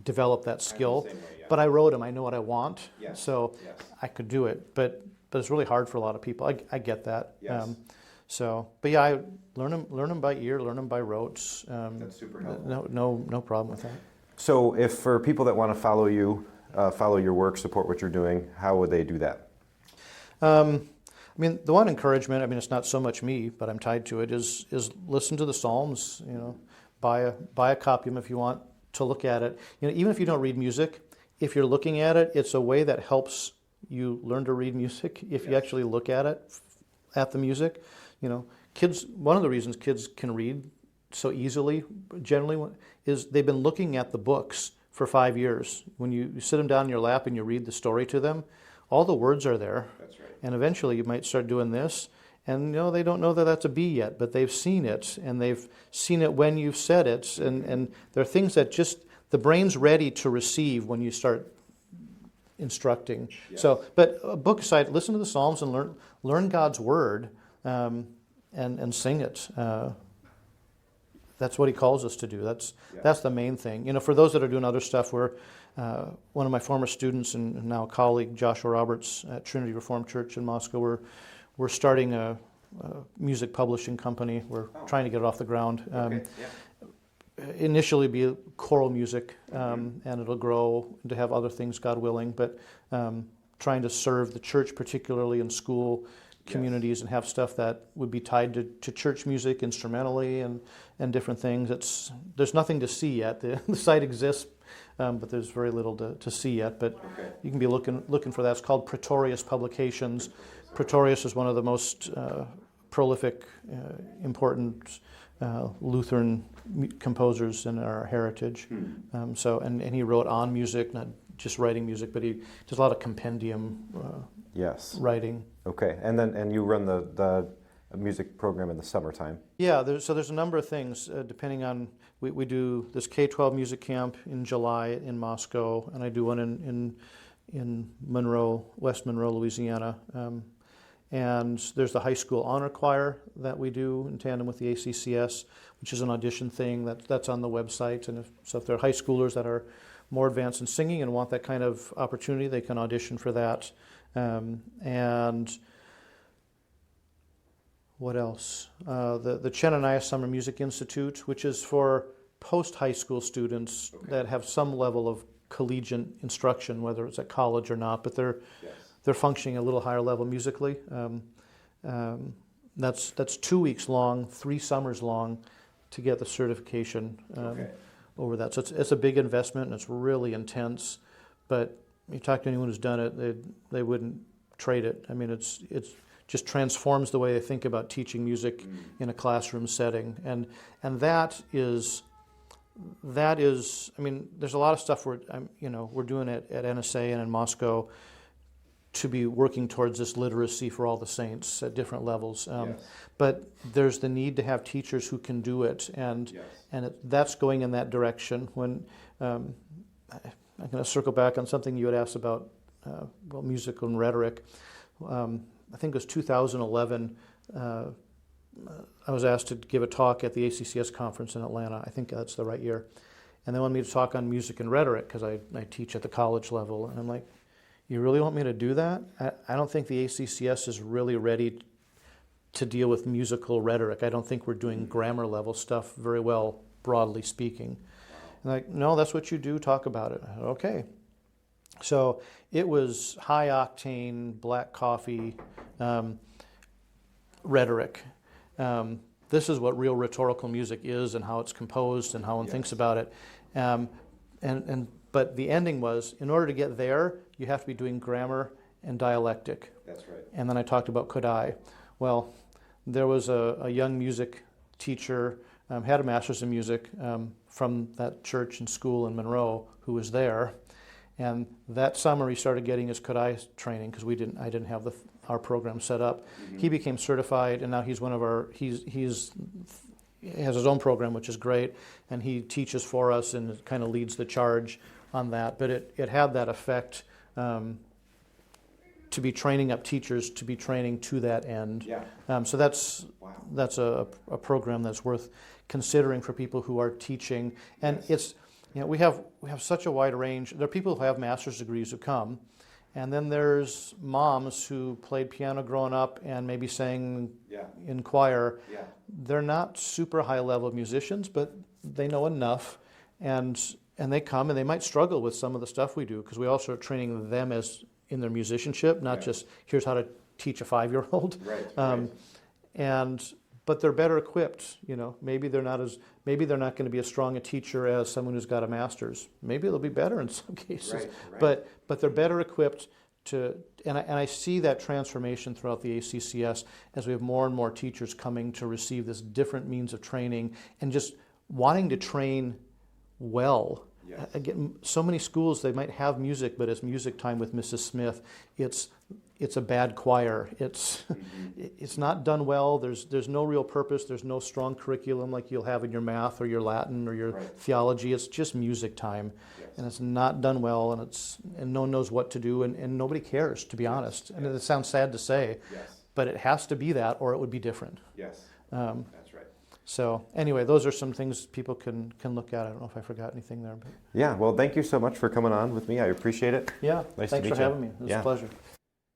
developed that skill. But I wrote them. I know what I want, so I could do it. But it's really hard for a lot of people. I get that. Yes. I learn them by ear, learn them by rote. That's super helpful. No problem with that. So if for people that want to follow you, follow your work, support what you're doing, how would they do that? I mean, the one encouragement, I mean, it's not so much me, but I'm tied to it, is listen to the Psalms, buy a copy of them if you want to look at it. Even if you don't read music, if you're looking at it, it's a way that helps you learn to read music if you actually look at it, at the music. Kids, one of the reasons kids can read so easily, generally, is they've been looking at the books for 5 years. When you sit them down in your lap and you read the story to them, all the words are there. That's right. And eventually you might start doing this, and they don't know that that's a B yet, but they've seen it, and they've seen it when you've said it, and there are things that just the brain's ready to receive when you start instructing. Yes. So, but a book aside, listen to the Psalms and learn God's word, and sing it. That's what He calls us to do. That's the main thing. For those that are doing other stuff, one of my former students and now a colleague, Joshua Roberts at Trinity Reformed Church in Moscow, we're starting a music publishing company. We're trying to get it off the ground. Okay. Initially be choral music, and it'll grow to have other things, God willing, but trying to serve the church, particularly in school communities, and have stuff that would be tied to church music instrumentally and different things. There's nothing to see yet. The site exists, but there's very little to see yet. But you can be looking for that. It's called Pretorius Publications. Pretorius is one of the most prolific, important Lutheran composers in our heritage. And he wrote on music, not just writing music, but he does a lot of compendium writing. Okay, and you run the music program in the summertime. Yeah, there's a number of things depending on. We do this K-12 music camp in July in Moscow, and I do one in Monroe, West Monroe, Louisiana. And there's the high school honor choir that we do in tandem with the ACCS, which is an audition thing that's on the website. And if there are high schoolers that are more advanced in singing and want that kind of opportunity, they can audition for that. And what else? The Chenaniah Summer Music Institute, which is for post-high school students that have some level of collegiate instruction, whether it's at college or not, but they're functioning a little higher level musically. That's 2 weeks long, 3 summers long to get the certification over that. So it's a big investment, and it's really intense. But you talk to anyone who's done it, they wouldn't trade it. I mean, it's just transforms the way they think about teaching music in a classroom setting, and that is. I mean, there's a lot of stuff we're doing at NSA and in Moscow to be working towards this literacy for all the saints at different levels. But there's the need to have teachers who can do it, and that's going in that direction. When I'm going to circle back on something you had asked about, music and rhetoric. I think it was 2011. I was asked to give a talk at the ACCS conference in Atlanta. I think that's the right year. And they wanted me to talk on music and rhetoric because I teach at the college level. And I'm like, you really want me to do that? I don't think the ACCS is really ready to deal with musical rhetoric. I don't think we're doing grammar level stuff very well, broadly speaking. And like, no, that's what you do, talk about it. I said, okay. So it was high octane, black coffee rhetoric. This is what real rhetorical music is and how it's composed and how one thinks about it. But the ending was, in order to get there, you have to be doing grammar and dialectic. That's right. And then I talked about Kodai. Well, there was a young music teacher, had a master's in music from that church and school in Monroe, who was there. And that summer he started getting his Kodai training because I didn't have our program set up. Mm-hmm. He became certified, and now he's one of our. He has his own program, which is great, and he teaches for us and kind of leads the charge on that. But it had that effect to be training up teachers to be training to that end. Yeah. So that's a program that's worth considering for people who are teaching, and it's. We have such a wide range. There are people who have master's degrees who come, and then there's moms who played piano growing up and maybe sang in choir. Yeah. They're not super high-level musicians, but they know enough, and they come, and they might struggle with some of the stuff we do because we also are training them as in their musicianship, not just here's how to teach a 5-year-old. Right. But they're better equipped. Maybe they're not going to be as strong a teacher as someone who's got a master's. Maybe they'll be better in some cases. Right. But they're better equipped to. And I see that transformation throughout the ACCS as we have more and more teachers coming to receive this different means of training and just wanting to train well. Yes. Again, so many schools, they might have music, but it's music time with Mrs. Smith. It's a bad choir. It's not done well. There's no real purpose. There's no strong curriculum like you'll have in your math or your Latin or your theology. It's just music time, and it's not done well, and no one knows what to do, and nobody cares, to be honest. And it sounds sad to say, but it has to be that, or it would be different. Yes, that's right. So anyway, those are some things people can look at. I don't know if I forgot anything there. But. Yeah, well, thank you so much for coming on with me. I appreciate it. Yeah, nice thanks to meet for you. having me. It was a pleasure.